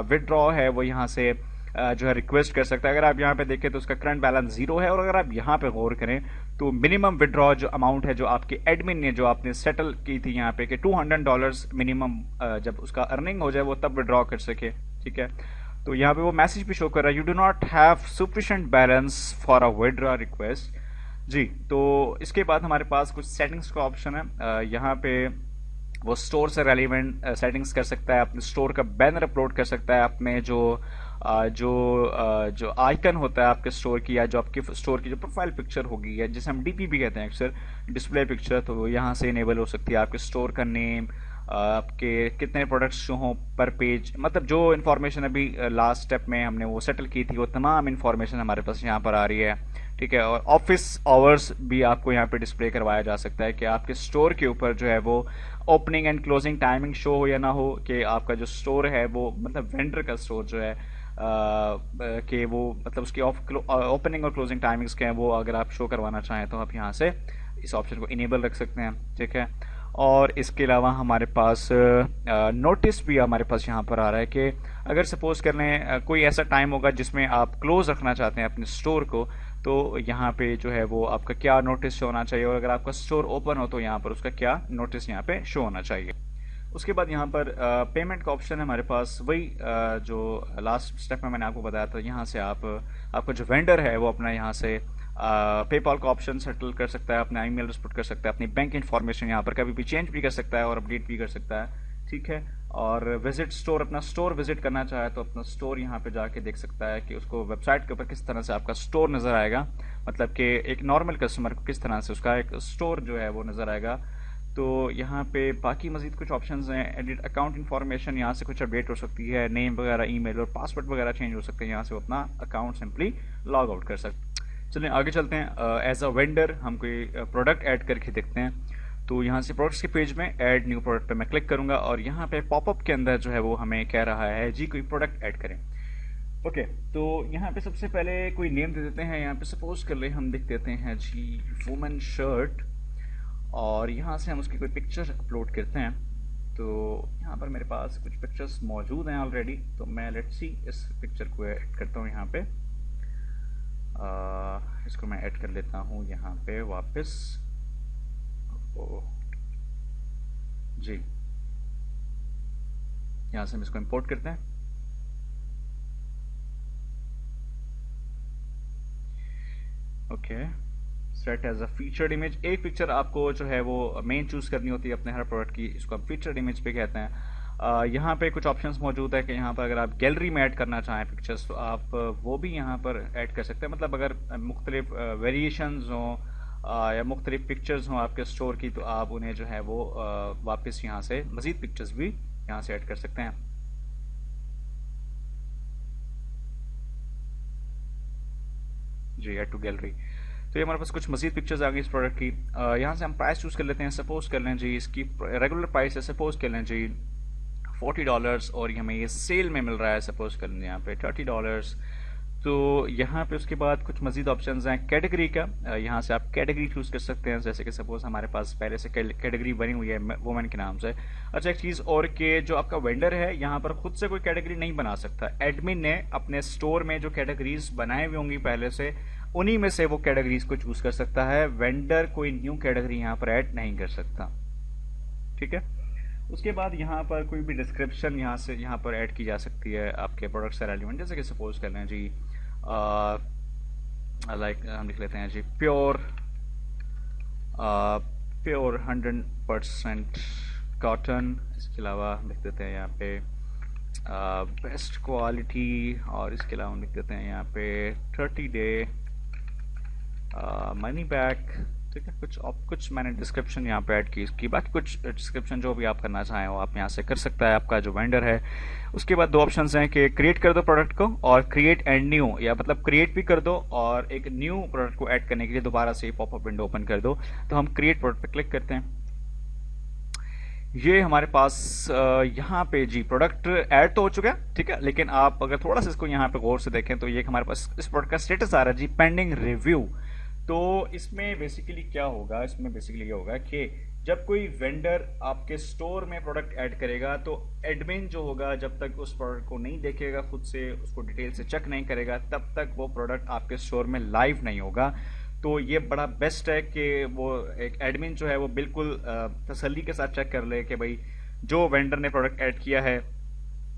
विदड्रॉ है वो यहाँ से जो है रिक्वेस्ट कर सकता है। अगर आप यहाँ पे देखें तो उसका करंट बैलेंस 0 है। और अगर आप यहाँ पे गौर करें तो मिनिमम विदड्रॉ जो अमाउंट है जो आपके एडमिन ने जो आपने सेटल की थी यहाँ पे कि $200 मिनिमम जब उसका अर्निंग हो जाए वो तब विदड्रॉ कर सके, ठीक है। तो यहाँ पे वो मैसेज भी शो कर रहा है, you do not have sufficient balance for a withdraw request. जी, तो इसके बाद हमारे पास कुछ सेटिंग्स का ऑप्शन है। यहाँ पे वो स्टोर से रेलिवेंट सेटिंग्स कर सकता है, अपने स्टोर का बैनर अपलोड कर सकता है, अपने जो आइकन होता है आपके स्टोर की या जो आपके स्टोर की जो प्रोफाइल पिक्चर होगी या जिसे हम डीपी भी कहते हैं अक्सर, डिस्प्ले पिक्चर, तो यहाँ से इनेबल हो सकती है। आपके स्टोर का नेम, आपके कितने प्रोडक्ट्स जो हों पर पेज, मतलब जो इन्फॉर्मेशन अभी लास्ट स्टेप में हमने वो सेटल की थी वो तमाम इन्फॉर्मेशन हमारे पास यहाँ पर आ रही है, ठीक है। और ऑफिस आवर्स भी आपको यहाँ पे डिस्प्ले करवाया जा सकता है कि आपके स्टोर के ऊपर जो है वो opening and closing timing show हो या ना हो, कि आपका जो स्टोर है वो मतलब वेंडर का स्टोर जो है कि वो मतलब उसकी ओपनिंग और क्लोजिंग टाइमिंग्स क्या है वो अगर आप शो करवाना चाहें तो आप यहाँ से इस ऑप्शन को इनेबल रख सकते हैं, ठीक है। और इसके अलावा हमारे पास नोटिस भी हमारे पास यहाँ पर आ रहा है कि अगर सपोज कर लें कोई ऐसा टाइम होगा जिसमें आप क्लोज रखना चाहते हैं अपने स्टोर को, तो यहाँ पे जो है वो आपका क्या नोटिस शो होना चाहिए, और अगर आपका स्टोर ओपन हो तो यहाँ पर उसका क्या नोटिस यहाँ पे शो होना चाहिए। उसके बाद यहाँ पर पेमेंट का ऑप्शन है हमारे पास, वही जो लास्ट स्टेप में मैंने आपको बताया था। यहाँ से आपका जो वेंडर है वो अपना यहाँ से पेपॉल का ऑप्शन सेटल कर सकता है, अपना ईमेल रिस्पोर्ट कर सकता है, अपनी बैंक इन्फॉर्मेशन यहाँ पर कभी भी चेंज भी कर सकता है और अपडेट भी कर सकता है, ठीक है। और विजिट स्टोर, अपना स्टोर विजिट करना चाहे तो अपना स्टोर यहाँ पे जाके देख सकता है कि उसको वेबसाइट के ऊपर किस तरह से आपका स्टोर नज़र आएगा, मतलब कि एक नॉर्मल कस्टमर को किस तरह से उसका एक स्टोर जो है वो नज़र आएगा। तो यहाँ पे बाकी मजीद कुछ ऑप्शंस हैं, एडिट अकाउंट इन्फॉर्मेशन, यहाँ से कुछ अपडेट हो सकती है, नेम वगैरह, ईमेल और पासवर्ड वगैरह चेंज हो सकते हैं, यहाँ से वो अपना अकाउंट सिंपली लॉग आउट कर सकते हैं। चलिए आगे चलते हैं। एज अ वेंडर हम कोई प्रोडक्ट ऐड करके देखते हैं। तो यहाँ से प्रोडक्ट्स के पेज में ऐड न्यू प्रोडक्ट पे मैं क्लिक करूंगा और यहाँ पे पॉपअप के अंदर जो है वो हमें कह रहा है जी कोई प्रोडक्ट ऐड करें। ओके, तो यहाँ पे सबसे पहले कोई नेम दे देते हैं। यहाँ पे सपोज कर ले हम लिख देते हैं जी वुमेन शर्ट, और यहाँ से हम उसकी कोई पिक्चर अपलोड करते हैं। तो यहाँ पर मेरे पास कुछ पिक्चर्स मौजूद हैं ऑलरेडी, तो मैं लेट्स सी इस पिक्चर को ऐड करता हूँ यहाँ पे। इसको मैं ऐड कर लेता हूँ यहाँ पे वापस। जी, यहाँ से हम इसको इंपोर्ट करते हैं। Okay, set as a featured image. एक पिक्चर आपको जो है वो मेन चूज करनी होती है अपने हर प्रोडक्ट की, इसको हम फीचर्ड इमेज पे कहते हैं। यहाँ पे कुछ ऑप्शंस मौजूद है कि यहाँ पर अगर आप गैलरी में ऐड करना चाहें पिक्चर्स तो आप वो भी यहाँ पर ऐड कर सकते हैं। मतलब अगर मुख्तलिफ वेरिएशंस हों या मुख्तलिफ पिक्चर्स हों आपके स्टोर की, तो आप उन्हें जो है वो वापस यहाँ से मज़ीद पिक्चर्स भी यहाँ से ऐड कर सकते हैं। जी, ऐड टू गैलरी। तो ये हमारे पास कुछ मजीद पिक्चर्स आ गई इस प्रोडक्ट की। यहाँ से हम प्राइस चूज़ कर लेते हैं। सपोज कर लें जी इसकी रेगुलर प्राइस है, सपोज कर लें जी $40, और हमें ये सेल में मिल रहा है, सपोज कर लें यहाँ पे $30। तो यहाँ पे उसके बाद कुछ मजीद ऑप्शंस हैं कैटेगरी का। यहाँ से आप कैटेगरी चूज़ कर सकते हैं, जैसे कि सपोज हमारे पास पहले से कैटेगरी बनी हुई है वुमेन के नाम से। अच्छा, एक चीज़ और कि जो आपका वेंडर है यहाँ पर खुद से कोई कैटेगरी नहीं बना सकता। एडमिन ने अपने स्टोर में जो कैटेगरीज बनाए हुए होंगी पहले से, उन्हीं में से वो कैटेगरीज को चूज कर सकता है। वेंडर कोई न्यू कैटेगरी यहाँ पर ऐड नहीं कर सकता, ठीक है। उसके बाद यहाँ पर कोई भी डिस्क्रिप्शन यहाँ पर ऐड की जा सकती है आपके प्रोडक्ट से रेलिवेंट। जैसे कि सपोज कर लें जी लाइक हम लिख लेते हैं जी प्योर 100% कॉटन। इसके अलावा लिख देते हैं यहाँ पे बेस्ट क्वालिटी, और इसके अलावा हम लिख देते हैं यहाँ पे 30 डे मनी बैक। ठीक है, कुछ मैंने डिस्क्रिप्शन यहाँ पे ऐड की इसकी, बाकी कुछ डिस्क्रिप्शन जो भी आप करना चाहें वो आप यहाँ से कर सकता है आपका जो वेंडर है। उसके बाद 2 ऑप्शंस हैं कि क्रिएट कर दो प्रोडक्ट को, और क्रिएट एंड न्यू, या मतलब क्रिएट भी कर दो और एक न्यू प्रोडक्ट को ऐड करने के लिए दोबारा से पॉपअप विंडो ओपन कर दो। तो हम क्रिएट प्रोडक्ट पे क्लिक करते हैं। ये हमारे पास यहाँ पे जी प्रोडक्ट ऐड तो हो चुका है, ठीक है, लेकिन आप अगर थोड़ा सा इसको यहाँ पे गौर से देखें तो ये हमारे पास इस प्रोडक्ट का स्टेटस आ रहा है जी पेंडिंग रिव्यू। तो इसमें बेसिकली क्या होगा, इसमें बेसिकली ये होगा कि जब कोई वेंडर आपके स्टोर में प्रोडक्ट ऐड करेगा तो एडमिन जो होगा जब तक उस प्रोडक्ट को नहीं देखेगा, खुद से उसको डिटेल से चेक नहीं करेगा, तब तक वो प्रोडक्ट आपके स्टोर में लाइव नहीं होगा। तो ये बड़ा बेस्ट है कि वो एक एडमिन जो है वो बिल्कुल तसल्ली के साथ चेक कर ले कि भाई जो वेंडर ने प्रोडक्ट ऐड किया है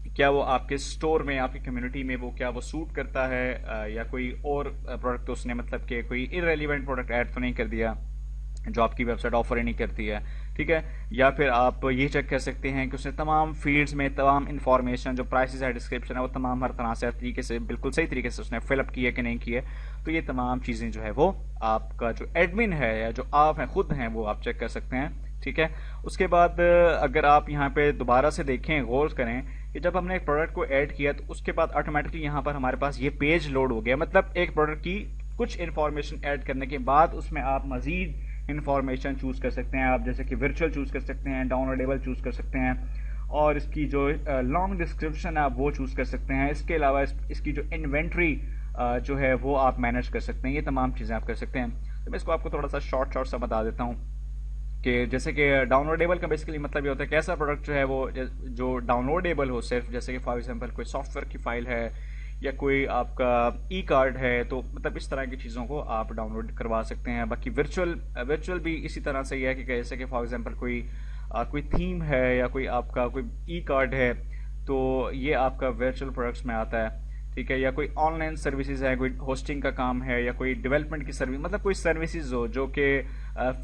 क्या वो आपके स्टोर में, आपकी कम्युनिटी में वो क्या वो सूट करता है, या कोई और प्रोडक्ट तो उसने मतलब कि कोई इररेलेवेंट प्रोडक्ट ऐड तो नहीं कर दिया जो आपकी वेबसाइट ऑफर ही नहीं करती है। ठीक है, या फिर आप ये चेक कर सकते हैं कि उसने तमाम फील्ड्स में तमाम इंफॉर्मेशन जो प्राइसेस है, डिस्क्रिप्शन है, वो तमाम हर तरह से, हर तरीके से, बिल्कुल सही तरीके से उसने फिलअप किया कि नहीं किया। तो ये तमाम चीज़ें जो है वो आपका जो एडमिन है या जो आप हैं खुद हैं वो आप चेक कर सकते हैं। ठीक है, उसके बाद अगर आप यहाँ पे दोबारा से देखें, गौर करें कि जब हमने एक प्रोडक्ट को ऐड किया तो उसके बाद ऑटोमेटिकली यहाँ पर हमारे पास ये पेज लोड हो गया। मतलब एक प्रोडक्ट की कुछ इन्फॉर्मेशन ऐड करने के बाद उसमें आप मजीद इन्फॉर्मेशन चूज कर सकते हैं। आप जैसे कि वर्चुअल चूज कर सकते हैं, डाउनलोडेबल चूज कर सकते हैं, और इसकी जो लॉन्ग डिस्क्रिप्शन है आप वो चूज कर सकते हैं। इसके अलावा इसकी जो इन्वेंट्री जो है वो आप मैनेज कर सकते हैं। ये तमाम चीज़ें आप कर सकते हैं। तो मैं इसको आपको थोड़ा सा शॉर्ट सा बता देता हूँ कि जैसे कि डाउनलोडेबल का बेसिकली मतलब ये होता है कि ऐसा प्रोडक्ट जो है वो जो डाउनलोडेबल हो सिर्फ, जैसे कि फॉर एग्जांपल कोई सॉफ्टवेयर की फाइल है या कोई आपका ई कार्ड है, तो मतलब इस तरह की चीज़ों को आप डाउनलोड करवा सकते हैं। बाकी वर्चुअल भी इसी तरह से ही है कि जैसे कि फॉर एग्जांपल कोई थीम है या कोई आपका कोई ई कार्ड है, तो ये आपका वर्चुअल प्रोडक्ट्स में आता है। ठीक है, या कोई ऑनलाइन सर्विसेज है, कोई होस्टिंग का काम है, या कोई डेवलपमेंट की सर्विस, मतलब कोई सर्विसेज हो जो कि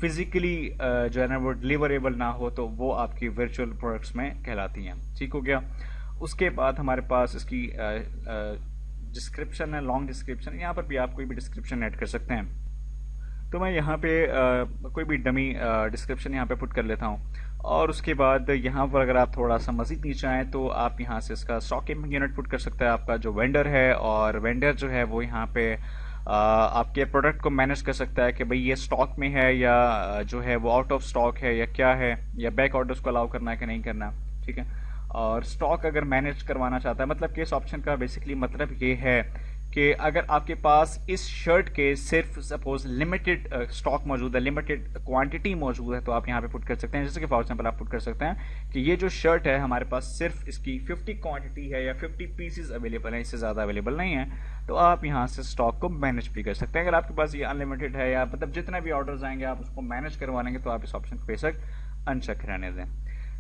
फिजिकली जो है ना वो डिलीवरेबल ना हो, तो वो आपकी वर्चुअल प्रोडक्ट्स में कहलाती हैं। ठीक हो गया। उसके बाद हमारे पास इसकी डिस्क्रिप्शन है, लॉन्ग डिस्क्रिप्शन। यहाँ पर भी आप कोई भी डिस्क्रिप्शन ऐड कर सकते हैं। तो मैं यहाँ पे कोई भी डमी डिस्क्रिप्शन यहाँ पे पुट कर लेता हूँ, और उसके बाद यहाँ पर अगर आप थोड़ा सा मजीद नीचे आएँ तो आप यहाँ से इसका स्टॉक यूनिट पुट कर सकते हैं, आपका जो वेंडर है, और वेंडर जो है वो यहाँ पे आपके प्रोडक्ट को मैनेज कर सकता है कि भाई ये स्टॉक में है या जो है वो आउट ऑफ स्टॉक है या क्या है, या बैक ऑर्डर्स को अलाउ करना है कि नहीं करना। ठीक है, और स्टॉक अगर मैनेज करवाना चाहता है, मतलब कि इस ऑप्शन का बेसिकली मतलब ये है कि अगर आपके पास इस शर्ट के सिर्फ सपोज लिमिटेड स्टॉक मौजूद है, लिमिटेड क्वांटिटी मौजूद है, तो आप यहाँ पे पुट कर सकते हैं। जैसे कि फॉर एग्जांपल आप पुट कर सकते हैं कि ये जो शर्ट है हमारे पास सिर्फ इसकी 50 क्वांटिटी है या 50 पीसेस अवेलेबल है, इससे ज़्यादा अवेलेबल नहीं है, तो आप यहाँ से स्टॉक को मैनेज भी कर सकते हैं। अगर आपके पास ये अनलिमिटेड है या मतलब जितने भी ऑर्डर्स आएंगे आप उसको मैनेज करवा लेंगे, तो आप इस ऑप्शन को बेशक अनचेक रहने दें।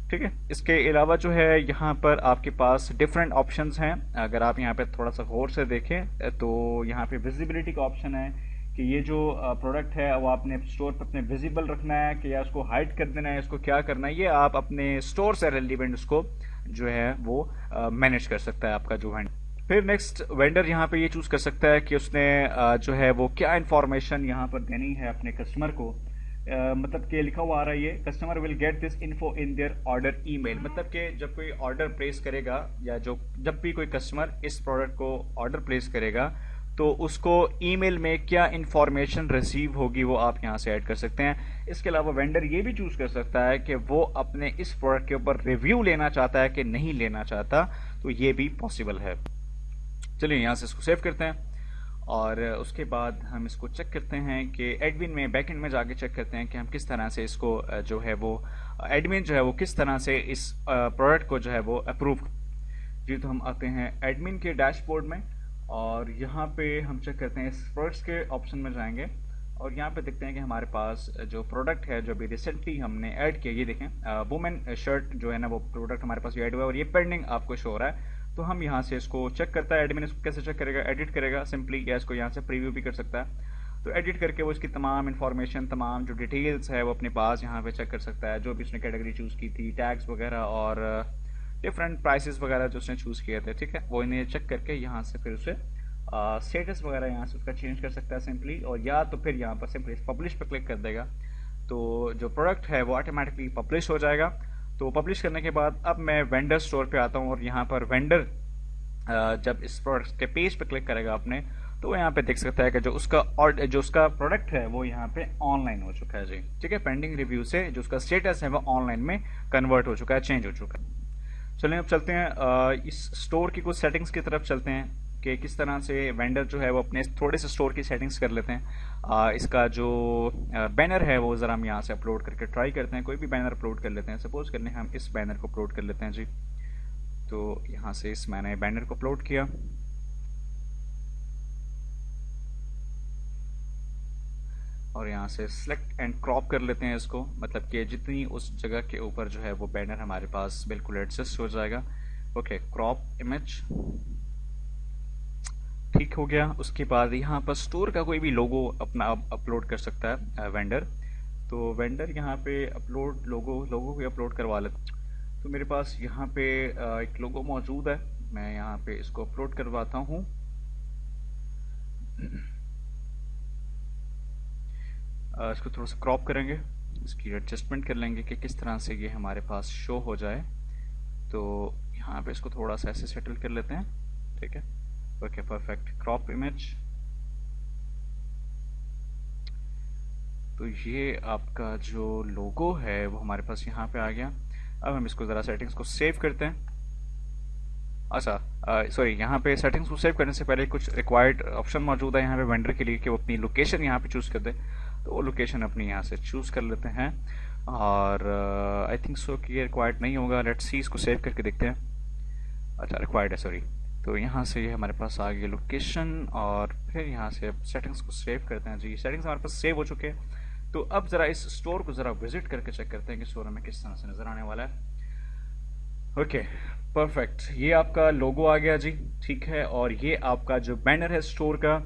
ठीक है, इसके अलावा जो है यहाँ पर आपके पास डिफरेंट ऑप्शंस हैं। अगर आप यहाँ पे थोड़ा सा गौर से देखें तो यहाँ पे विजिबिलिटी का ऑप्शन है कि ये जो प्रोडक्ट है वो आपने स्टोर पर अपने विजिबल रखना है कि या उसको हाइड कर देना है, इसको क्या करना है, ये आप अपने स्टोर से रेलिवेंट उसको जो है वो मैनेज कर सकता है आपका जो वेंडर। फिर नेक्स्ट वेंडर यहाँ पे ये चूज कर सकता है कि उसने जो है वो क्या इंफॉर्मेशन यहाँ पर देनी है अपने कस्टमर को। मतलब कि लिखा हुआ आ रहा है ये customer will get this info in their order email. मतलब कि जब कोई ऑर्डर प्लेस करेगा या जब भी कोई कस्टमर इस प्रोडक्ट को ऑर्डर प्लेस करेगा तो उसको ईमेल में क्या इंफॉर्मेशन रिसीव होगी वो आप यहाँ से ऐड कर सकते हैं। इसके अलावा वेंडर ये भी चूज कर सकता है कि वो अपने इस प्रोडक्ट के ऊपर रिव्यू लेना चाहता है कि नहीं लेना चाहता, तो ये भी पॉसिबल है। चलिए यहाँ से इसको सेव करते हैं, और उसके बाद हम इसको चेक करते हैं कि एडमिन में बैकएंड में जाके चेक करते हैं कि हम किस तरह से इसको जो है वो एडमिन जो है वो किस तरह से इस प्रोडक्ट को जो है वो अप्रूव जी। तो हम आते हैं एडमिन के डैशबोर्ड में, और यहाँ पे हम चेक करते हैं इस प्रोडक्ट्स के ऑप्शन में जाएंगे, और यहाँ पे देखते हैं कि हमारे पास जो प्रोडक्ट है जो अभी रिसेंटली हमने ऐड किया, ये देखें वुमेन शर्ट जो है ना वो प्रोडक्ट हमारे पास ऐड हुआ है और ये पेंडिंग आपको शो हो रहा है। तो हम यहाँ से इसको चेक करता है एडमिन, इसको कैसे चेक करेगा, एडिट करेगा सिंपली, या इसको यहाँ से प्रीव्यू भी कर सकता है। तो एडिट करके वो इसकी तमाम इन्फॉर्मेशन, तमाम जो डिटेल्स है वो अपने पास यहाँ पे चेक कर सकता है, जो भी उसने कैटेगरी चूज़ की थी, टैग्स वगैरह और डिफरेंट प्राइसेस वगैरह जो उसने चूज़ किए थे, ठीक है, वो इन्हें चेक करके यहाँ से फिर उसे स्टेटस वगैरह यहाँ से उसका चेंज कर सकता है सिंपली, और या तो फिर यहाँ पर सिंपली पब्लिश पर क्लिक कर देगा तो जो प्रोडक्ट है वो ऑटोमेटिकली पब्लिश हो जाएगा। तो पब्लिश करने के बाद अब मैं वेंडर स्टोर पे आता हूँ और यहाँ पर वेंडर जब इस प्रोडक्ट के पेज पे क्लिक करेगा अपने, तो यहाँ पे देख सकता है कि जो उसका प्रोडक्ट है वो यहाँ पे ऑनलाइन हो चुका है जी, ठीक है। पेंडिंग रिव्यू से जो उसका स्टेटस है वो ऑनलाइन में कन्वर्ट हो चुका है, चेंज हो चुका है। चलिए अब चलते हैं इस स्टोर की कुछ सेटिंग्स की तरफ चलते हैं कि किस तरह से वेंडर जो है वो अपने थोड़े से स्टोर की सेटिंग्स कर लेते हैं। इसका जो बैनर है वो ज़रा हम यहाँ से अपलोड करके ट्राई करते हैं। कोई भी बैनर अपलोड कर लेते हैं, सपोज करने हम इस बैनर को अपलोड कर लेते हैं जी। तो यहाँ से मैंने बैनर को अपलोड किया और यहाँ से सिलेक्ट एंड क्रॉप कर लेते हैं इसको, मतलब कि जितनी उस जगह के ऊपर जो है वो बैनर हमारे पास बिल्कुल एडजस्ट हो जाएगा। ओके, क्रॉप इमेज ठीक हो गया। उसके बाद यहाँ पर स्टोर का कोई भी लोगो अपना अपलोड कर सकता है वेंडर। तो वेंडर यहाँ पे अपलोड लोगो भी अपलोड करवा लेते। तो मेरे पास यहाँ पे एक लोगो मौजूद है, मैं यहाँ पे इसको अपलोड करवाता हूँ। इसको थोड़ा सा क्रॉप करेंगे, इसकी एडजस्टमेंट कर लेंगे कि किस तरह से ये हमारे पास शो हो जाए। तो यहाँ पे इसको थोड़ा सा ऐसे सेटल कर लेते हैं, ठीक है। Okay, perfect, crop image. तो ये आपका जो लोगो है वो हमारे पास यहाँ पे आ गया। अब हम इसको ज़रा सेटिंग्स को सेव करते हैं। अच्छा सॉरी, यहाँ पे सेटिंग्स को सेव करने से पहले कुछ रिक्वायर्ड ऑप्शन मौजूद है यहाँ पे वेंडर के लिए कि वो अपनी लोकेशन यहाँ पे चूज़ कर दे। तो वो लोकेशन अपनी यहाँ से चूज़ कर लेते हैं और आई थिंक सो कि ये रिक्वायर्ड नहीं होगा। लेट्स सी, इसको सेव करके देखते हैं। अच्छा, रिक्वायर्ड है, सॉरी। तो यहाँ से ये हमारे पास आ गई लोकेशन और फिर यहाँ से सेटिंग्स को सेव करते हैं जी। सेटिंग्स हमारे पास सेव हो चुके हैं। तो अब ज़रा इस स्टोर को ज़रा विजिट करके चेक करते हैं कि स्टोर में किस तरह से नज़र आने वाला है। ओके, परफेक्ट, ये आपका लोगो आ गया जी, ठीक है। और ये आपका जो बैनर है स्टोर का,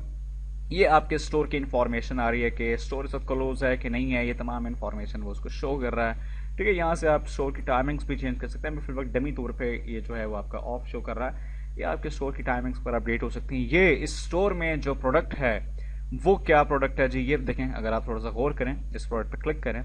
ये आपके स्टोर की इंफॉर्मेशन आ रही है कि स्टोर सब क्लोज है कि नहीं है, ये तमाम इंफॉर्मेशन वो उसको शो कर रहा है, ठीक है। यहाँ से आप स्टोर की टाइमिंग्स भी चेंज कर सकते हैं। मैं फिर वक्त डमी तौर पे ये जो है वो आपका ऑफ शो कर रहा है। ये आपके स्टोर की टाइमिंग्स पर अपडेट हो सकती हैं। ये इस स्टोर में जो प्रोडक्ट है वो क्या प्रोडक्ट है जी, ये देखें। अगर आप थोड़ा सा गौर करें, इस प्रोडक्ट पर क्लिक करें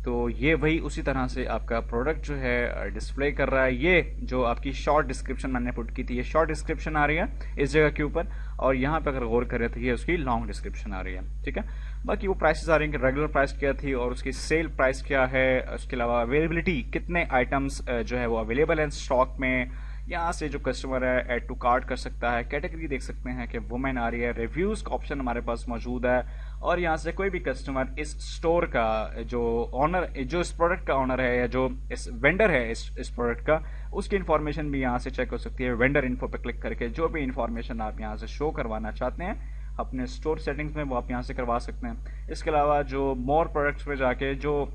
तो ये वही उसी तरह से आपका प्रोडक्ट जो है डिस्प्ले कर रहा है। ये जो आपकी शॉर्ट डिस्क्रिप्शन मैंने पुट की थी, ये शॉर्ट डिस्क्रिप्शन आ रही है इस जगह के ऊपर, और यहाँ पे अगर गौर करें तो ये उसकी लॉन्ग डिस्क्रिप्शन आ रही है, ठीक है। बाकी वो प्राइसेस आ रही हैं कि रेगुलर प्राइस क्या थी और उसकी सेल प्राइस क्या है, उसके अलावा अवेलेबिलिटी, कितने आइटम्स जो है वो अवेलेबल हैं स्टॉक में। यहाँ से जो कस्टमर है ऐड टू कार्ट कर सकता है। कैटेगरी देख सकते हैं कि वुमेन आ रही है। रिव्यूज का ऑप्शन हमारे पास मौजूद है और यहाँ से कोई भी कस्टमर इस स्टोर का जो ऑनर, जो इस प्रोडक्ट का ऑनर है या जो इस वेंडर है इस प्रोडक्ट का, उसकी इन्फॉर्मेशन भी यहाँ से चेक हो सकती है। वेंडर इन्फो पे क्लिक करके जो भी इन्फॉर्मेशन आप यहाँ से शो करवाना चाहते हैं अपने स्टोर सेटिंग्स में, वो आप यहाँ से करवा सकते हैं। इसके अलावा जो मोर प्रोडक्ट्स पे जाके जो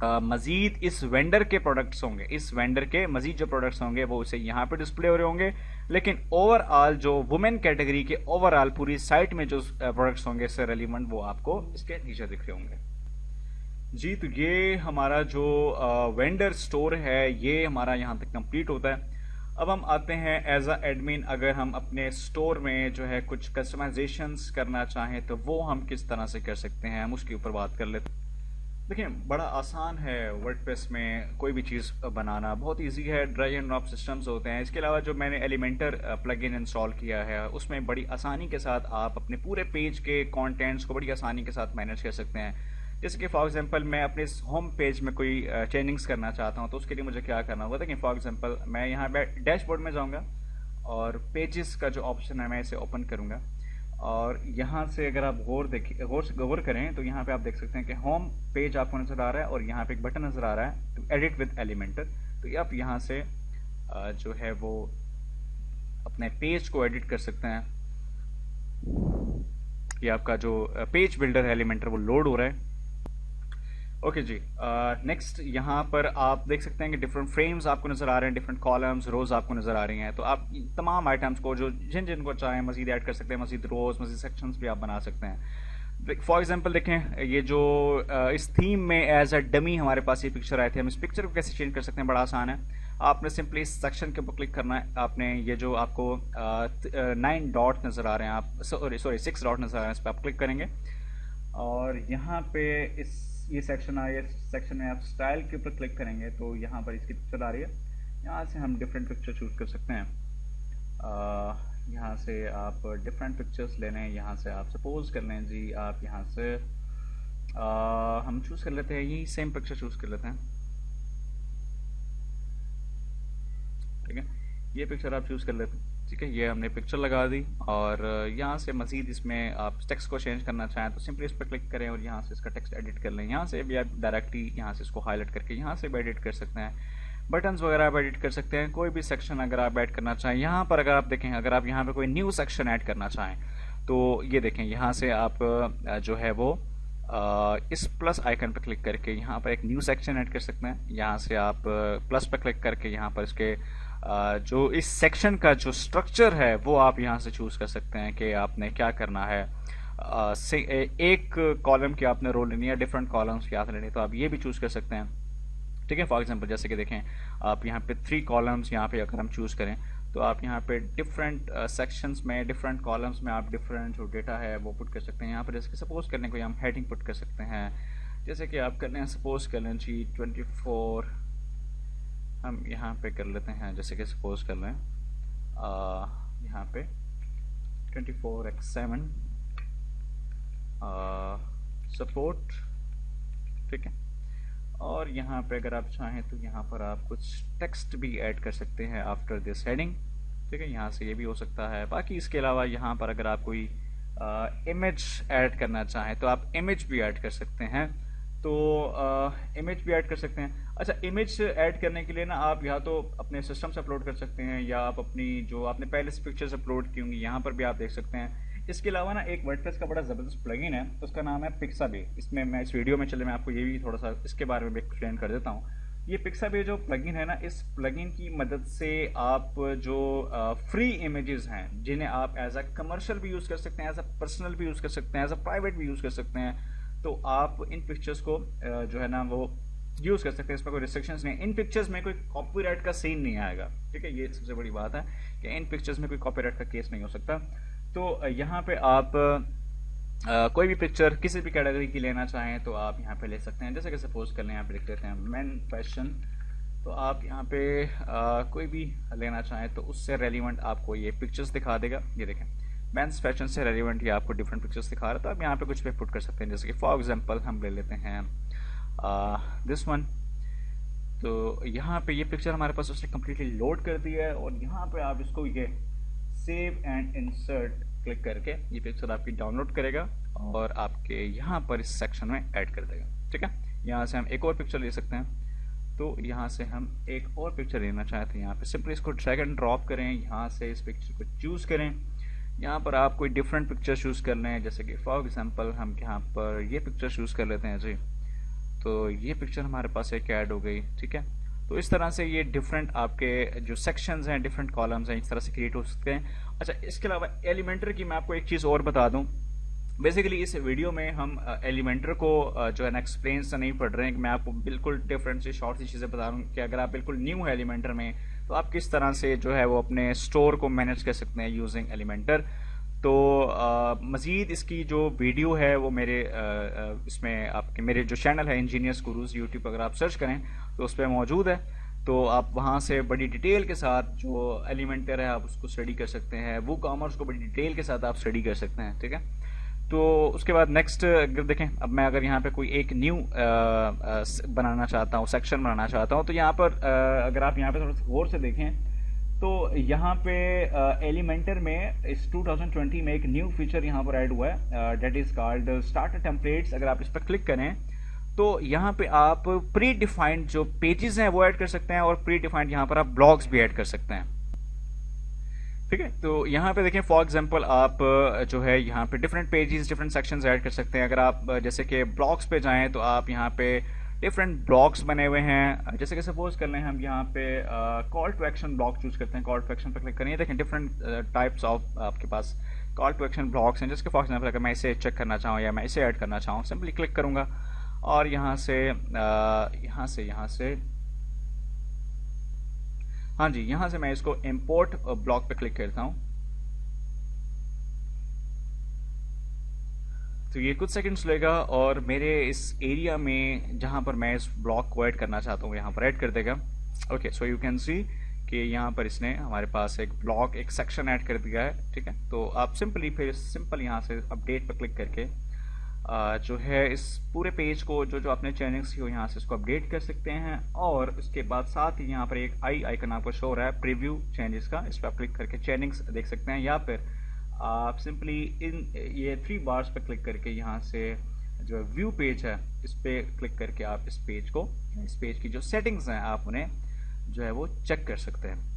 मजीद इस वेंडर के प्रोडक्ट्स होंगे, इस वेंडर के मजीद जो प्रोडक्ट्स होंगे वो उसे यहाँ पे डिस्प्ले हो रहे होंगे। लेकिन ओवरऑल जो वुमेन कैटेगरी के ओवरऑल पूरी साइट में जो प्रोडक्ट्स होंगे इससे रेलिवेंट, वो आपको इसके नीचे दिख रहे होंगे जी। तो ये हमारा जो वेंडर स्टोर है ये हमारा यहाँ तक कंप्लीट होता है। अब हम आते हैं एज अ एडमिन, अगर हम अपने स्टोर में जो है कुछ कस्टमाइजेशंस करना चाहें तो वो हम किस तरह से कर सकते हैं, हम उसके ऊपर बात कर लेते हैं। देखिए, बड़ा आसान है वर्डप्रेस में कोई भी चीज़ बनाना, बहुत इजी है। ड्रैग एंड ड्रॉप सिस्टम्स होते हैं। इसके अलावा जो मैंने एलिमेंटर प्लगइन इंस्टॉल किया है उसमें बड़ी आसानी के साथ आप अपने पूरे पेज के कंटेंट्स को बड़ी आसानी के साथ मैनेज कर सकते हैं। जैसे कि फॉर एग्जांपल मैं अपने होम पेज में कोई चेंजिंग्स करना चाहता हूँ तो उसके लिए मुझे क्या करना होगा। देखिए, फॉर एग्जांपल मैं यहाँ डैशबोर्ड में जाऊँगा और पेजेस का जो ऑप्शन है मैं इसे ओपन करूँगा और यहाँ से अगर आप गौर करें तो यहाँ पे आप देख सकते हैं कि होम पेज आपको नज़र आ रहा है और यहाँ पे एक बटन नज़र आ रहा है टू एडिट विद एलिमेंटर। तो आप यहाँ से जो है वो अपने पेज को एडिट कर सकते हैं। ये आपका जो पेज बिल्डर है एलिमेंटर वो लोड हो रहा है। ओके जी, नेक्स्ट यहाँ पर आप देख सकते हैं कि डिफरेंट फ्रेम्स आपको नज़र आ रहे हैं, डिफरेंट कॉलम्स, रोज आपको नज़र आ रही हैं। तो आप तमाम आइटम्स को जो जिनको चाहें मजीद ऐड कर सकते हैं, मजीद रोज, मजीद सेक्शंस भी आप बना सकते हैं। फॉर एग्जांपल देखें, ये जो इस थीम में एज अ डमी हमारे पास ये पिक्चर आए थे, हम इस पिक्चर को कैसे चेंज कर सकते हैं, बड़ा आसान है। आपने सिंपली इस सेक्शन के ऊपर क्लिक करना है। आपने ये जो आपको 9 डॉट नज़र आ रहे हैं, आप सॉरी 6 डॉट नज़र आ रहे हैं, इस पर आप क्लिक करेंगे और यहाँ पे ये सेक्शन आ रही है। सेक्शन में आप स्टाइल के ऊपर क्लिक करेंगे तो यहाँ पर इसकी पिक्चर आ रही है। यहाँ से हम डिफरेंट पिक्चर चूज़ कर सकते हैं। यहाँ से आप डिफरेंट पिक्चर्स ले लें। यहाँ से आप सपोज कर लें जी, आप यहाँ से हम चूज़ कर लेते हैं, यही सेम पिक्चर चूज़ कर लेते हैं। ठीक है, ये पिक्चर आप चूज़ कर लेते हैं। ठीक है, ये हमने पिक्चर लगा दी और यहाँ से मज़ीद इसमें आप टेक्स्ट को चेंज करना चाहें तो सिंपली इस पर क्लिक करें और यहाँ से इसका टेक्स्ट एडिट कर लें। यहाँ से भी आप डायरेक्टली यहाँ से इसको हाईलाइट करके यहाँ से भी एडिट कर सकते हैं। बटन्स वगैरह आप एडिट कर सकते हैं। कोई भी सेक्शन अगर आप ऐड करना चाहें, यहाँ पर अगर आप देखें, अगर आप यहाँ पर कोई न्यू सेक्शन ऐड करना चाहें तो ये देखें, यहाँ से आप जो है वो इस प्लस आइकन पर क्लिक करके यहाँ पर एक न्यू सेक्शन ऐड कर सकते हैं। यहाँ से आप प्लस पर क्लिक करके यहाँ पर इसके जो इस सेक्शन का जो स्ट्रक्चर है वो आप यहाँ से चूज़ कर सकते हैं कि आपने क्या करना है। एक कॉलम की आपने रो लेनी है, डिफरेंट कॉलम्स की आपने लेनी है, तो आप ये भी चूज़ कर सकते हैं। ठीक है, फॉर एग्जांपल जैसे कि देखें, आप यहाँ पे 3 कॉलम्स यहाँ पे अगर हम चूज़ करें तो आप यहाँ पे डिफरेंट सेक्शंस में, डिफरेंट कॉलम्स में आप डिफरेंट जो डेटा है वो पुट कर सकते हैं। यहाँ पर जैसे सपोज करने को हम हेडिंग पुट कर सकते हैं। जैसे कि आप करने हैं, सपोज कर लें जी 24, हम यहाँ पे कर लेते हैं, जैसे कि सपोज कर लें यहाँ पे 24x7 सपोर्ट। ठीक है, और यहाँ पे अगर आप चाहें तो यहाँ पर आप कुछ टेक्स्ट भी ऐड कर सकते हैं आफ्टर दिस हेडिंग। ठीक है, यहाँ से ये भी हो सकता है। बाकी इसके अलावा यहाँ पर अगर आप कोई इमेज ऐड करना चाहें तो आप इमेज भी ऐड कर सकते हैं। तो इमेज भी ऐड कर सकते हैं। अच्छा, इमेज ऐड करने के लिए ना आप या तो अपने सिस्टम से अपलोड कर सकते हैं या आप अपनी जो आपने पहले से पिक्चर्स अपलोड की होंगी यहाँ पर भी आप देख सकते हैं। इसके अलावा ना एक वर्डप्रेस का बड़ा ज़बरदस्त प्लगइन है, उसका नाम है पिक्साबे। इसमें मैं इस वीडियो में चले मैं आपको ये भी थोड़ा सा इसके बारे में एक्सप्लेन कर देता हूँ। ये पिक्साबे जो प्लगइन है ना, इस प्लगइन की मदद से आप जो फ्री इमेजेस हैं जिन्हें आप एज अ कमर्शियल भी यूज़ कर सकते हैं, एज अ पर्सनल भी यूज़ कर सकते हैं, एज अ प्राइवेट भी यूज़ कर सकते हैं, तो आप इन पिक्चर्स को जो है ना वो यूज़ कर सकते हैं। इसमें कोई रिस्ट्रिक्शंस नहीं। इन पिक्चर्स में कोई कॉपीराइट का सीन नहीं आएगा। ठीक है, ये सबसे बड़ी बात है कि इन पिक्चर्स में कोई कॉपीराइट का केस नहीं हो सकता। तो यहाँ पे आप कोई भी पिक्चर किसी भी कैटेगरी की लेना चाहें तो आप यहाँ पे ले सकते हैं। जैसे कि सपोज कर लें, यहाँ पे लिख देते हैं मेन फैशन, तो आप यहाँ पे कोई भी लेना चाहें तो उससे रेलिवेंट आपको ये पिक्चर्स दिखा देगा। ये देखें, मेंस फैशन से रेलिवेंट ये आपको डिफरेंट पिक्चर्स दिखा रहा है। तो आप यहाँ पे कुछ भी पुट कर सकते हैं। जैसे कि फॉर एग्जांपल हम ले लेते हैं दिस वन। तो यहाँ पे ये पिक्चर हमारे पास उसने कम्प्लीटली लोड कर दिया है और यहाँ पे आप इसको ये सेव एंड इंसर्ट क्लिक करके ये पिक्चर आपकी डाउनलोड करेगा और आपके यहाँ पर इस सेक्शन में ऐड कर देगा। ठीक है, यहाँ से हम एक और पिक्चर ले सकते हैं। तो यहाँ से हम एक और पिक्चर लेना चाहते हैं, यहाँ पे सिंपली इसको ड्रैग एंड ड्रॉप करें, यहाँ से इस पिक्चर को चूज़ करें। यहाँ पर आप कोई डिफरेंट पिक्चर चूज़ कर लें। जैसे कि फॉर एग्जांपल हम यहाँ पर ये पिक्चर चूज़ कर लेते हैं जी, तो ये पिक्चर हमारे पास एक ऐड हो गई। ठीक है, तो इस तरह से ये डिफरेंट आपके जो सेक्शंस हैं, डिफरेंट कॉलम्स हैं, इस तरह से क्रिएट हो सकते हैं। अच्छा, इसके अलावा एलिमेंटर की मैं आपको एक चीज़ और बता दूं। बेसिकली इस वीडियो में हम एलिमेंटर को जो है ना एक्सप्लेन से नहीं पढ़ रहे हैं कि मैं आपको बिल्कुल डिफरेंट सी शॉर्ट सी चीज़ें बता रहा हूँ कि अगर आप बिल्कुल न्यू है एलिमेंटर में तो आप किस तरह से जो है वो अपने स्टोर को मैनेज कर सकते हैं यूजिंग एलिमेंटर। तो मज़ीद इसकी जो वीडियो है वो मेरे इसमें आपके मेरे जो चैनल है इंजीनियर्स गुरुज यूट्यूब, अगर आप सर्च करें तो उस पर मौजूद है। तो आप वहाँ से बड़ी डिटेल के साथ जो एलिमेंटर है आप उसको स्टडी कर सकते हैं। वो कॉमर्स को बड़ी डिटेल के साथ आप स्टडी कर सकते हैं। ठीक है, तो उसके बाद नेक्स्ट अगर देखें, अब मैं अगर यहाँ पे कोई एक न्यू बनाना चाहता हूँ, सेक्शन बनाना चाहता हूँ, तो यहाँ पर अगर आप यहाँ पे थोड़ा सा गौर से देखें तो यहाँ पे एलिमेंटर में इस 2020 में एक न्यू फीचर यहाँ पर ऐड हुआ है, that is called starter templates. अगर आप इस पर क्लिक करें तो यहाँ पे आप प्री डिफाइंड जो पेजेस हैं वो ऐड कर सकते हैं और प्री डिफाइंड यहाँ पर आप ब्लॉग्स भी ऐड कर सकते हैं। ठीक है, तो यहाँ पे देखें फॉर एग्जांपल आप जो है यहाँ पे different pages, different sections add कर सकते हैं। अगर आप जैसे कि ब्लॉग्स पे जाएं तो आप यहाँ पे डिफरेंट ब्लॉग्स बने हुए हैं। जैसे कि सपोज कर लें हम यहाँ पे call to action blog choose करते हैं। कॉल टू एक्शन पर क्लिक करें, देखें डिफरेंट टाइप्स ऑफ आपके पास कॉल टू एक्शन ब्लॉग्स हैं। जैसे फॉर एग्जांपल अगर मैं इसे चेक करना चाहूँ या मैं इसे ऐड करना चाहूँ, सिंपली क्लिक करूँगा और यहाँ से हाँ जी, यहाँ से मैं इसको इम्पोर्ट ब्लॉक पे क्लिक करता हूँ। तो ये कुछ सेकंड्स लेगा और मेरे इस एरिया में जहाँ पर मैं इस ब्लॉक को ऐड करना चाहता हूँ यहाँ पर ऐड कर देगा। ओके, सो यू कैन सी कि यहाँ पर इसने हमारे पास एक ब्लॉक, एक सेक्शन ऐड कर दिया है। ठीक है, तो आप फिर सिंपल यहाँ से अपडेट पर क्लिक करके जो है इस पूरे पेज को जो आपने चेंजिंग्स की हो यहाँ से इसको अपडेट कर सकते हैं। और उसके बाद साथ ही यहाँ पर एक आई आइकन आपको शो हो रहा है प्रीव्यू चेंजेस का, इस पर आप क्लिक करके चेंजिंग्स देख सकते हैं। या फिर आप सिंपली ये 3 बार्स पर क्लिक करके यहाँ से जो व्यू पेज है इस पे क्लिक करके आप इस पेज की जो सेटिंग्स हैं आप उन्हें जो है वो चेक कर सकते हैं।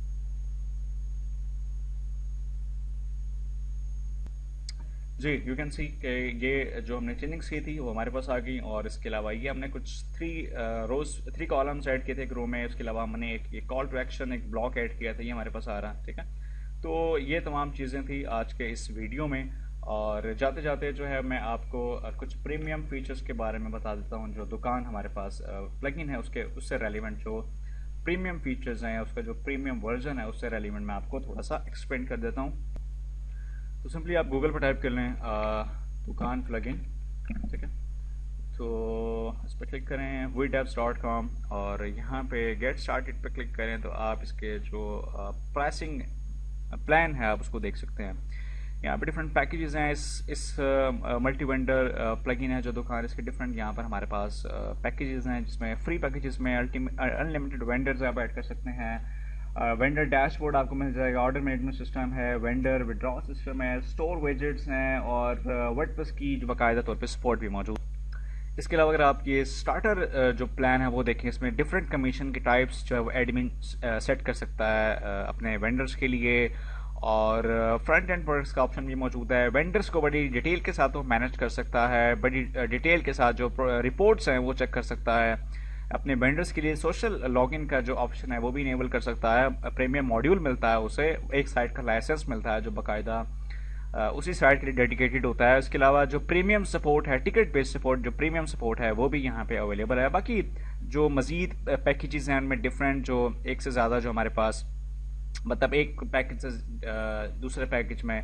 जी, यू कैन सी ये जो हमने चेंजिंग्स की थी वो हमारे पास आ गई। और इसके अलावा ये हमने कुछ 3 कॉलम्स ऐड किए थे एक रो में। उसके अलावा हमने एक कॉल टू एक्शन, एक ब्लॉक ऐड किया था, ये हमारे पास आ रहा है। ठीक है, तो ये तमाम चीज़ें थी आज के इस वीडियो में। और जाते जाते जो है मैं आपको कुछ प्रीमियम फीचर्स के बारे में बता देता हूँ। जो दुकान हमारे पास प्लगइन है उससे रेलिवेंट जो प्रीमियम फीचर्स हैं, उसका जो प्रीमियम वर्जन है उससे रेलिवेंट मैं आपको थोड़ा सा एक्सप्लेन कर देता हूँ। तो सिंपली आप गूगल पर टाइप कर लें दुकान प्लगइन। ठीक है, तो इस पर क्लिक करें wedeps.com और यहाँ पे गेट स्टार्टेड पे क्लिक करें तो आप इसके जो प्राइसिंग प्लान है आप उसको देख सकते हैं। यहाँ पे डिफरेंट पैकेजेस हैं। इस मल्टी वेंडर प्लगइन है जो दुकान, इसके डिफरेंट यहाँ पर हमारे पास पैकेजेस हैं, जिसमें फ्री पैकेजेस में अनलिमिटेड वेंडर्स आप ऐड कर सकते हैं। वेंडर डैशबोर्ड आपको मिल जाएगा, ऑर्डर मैनेजमेंट सिस्टम है, वेंडर विड्रॉ सिस्टम है, स्टोर विजेट्स हैं और वर्डप्रेस की जो बाकायदा तौर पे सपोर्ट भी मौजूद। इसके अलावा अगर आप ये स्टार्टर जो प्लान है वो देखें, इसमें डिफरेंट कमीशन के टाइप्स जो है वो एडमिन सेट कर सकता है अपने वेंडर्स के लिए। और फ्रंट एंड प्रोडक्ट्स का ऑप्शन भी मौजूद है। वेंडर्स को बड़ी डिटेल के साथ वो मैनेज कर सकता है, बड़ी डिटेल के साथ जो रिपोर्ट्स हैं वो चेक कर सकता है। अपने वेंडर्स के लिए सोशल लॉगिन का जो ऑप्शन है वो भी इनेबल कर सकता है। प्रीमियम मॉड्यूल मिलता है उसे, एक साइट का लाइसेंस मिलता है जो बाकायदा उसी साइट के लिए डेडिकेटेड होता है। उसके अलावा जो प्रीमियम सपोर्ट है, टिकट बेस्ड सपोर्ट जो प्रीमियम सपोर्ट है वो भी यहाँ पे अवेलेबल है। बाकी जो मजीद पैकेजेस हैं उनमें डिफरेंट जो एक से ज़्यादा जो हमारे पास, मतलब एक पैकेज से दूसरे पैकेज में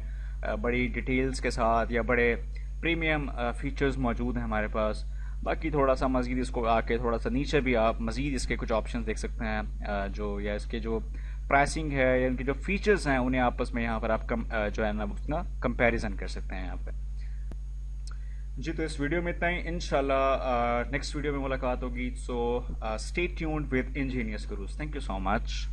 बड़ी डिटेल्स के साथ या बड़े प्रीमियम फीचर्स मौजूद हैं हमारे पास। बाकी थोड़ा सा मज़ीद इसको आके थोड़ा सा नीचे भी आप मज़ीद इसके कुछ ऑप्शंस देख सकते हैं जो या इसके जो प्राइसिंग है या इनके जो फीचर्स हैं उन्हें आपस में यहाँ पर आप जो है ना उसका कंपैरिजन कर सकते हैं यहाँ पर। जी, तो इस वीडियो में इतना ही। इंशाल्लाह नेक्स्ट वीडियो में मुलाकात होगी। So stay tuned with Engineers Gurus. Thank you so much.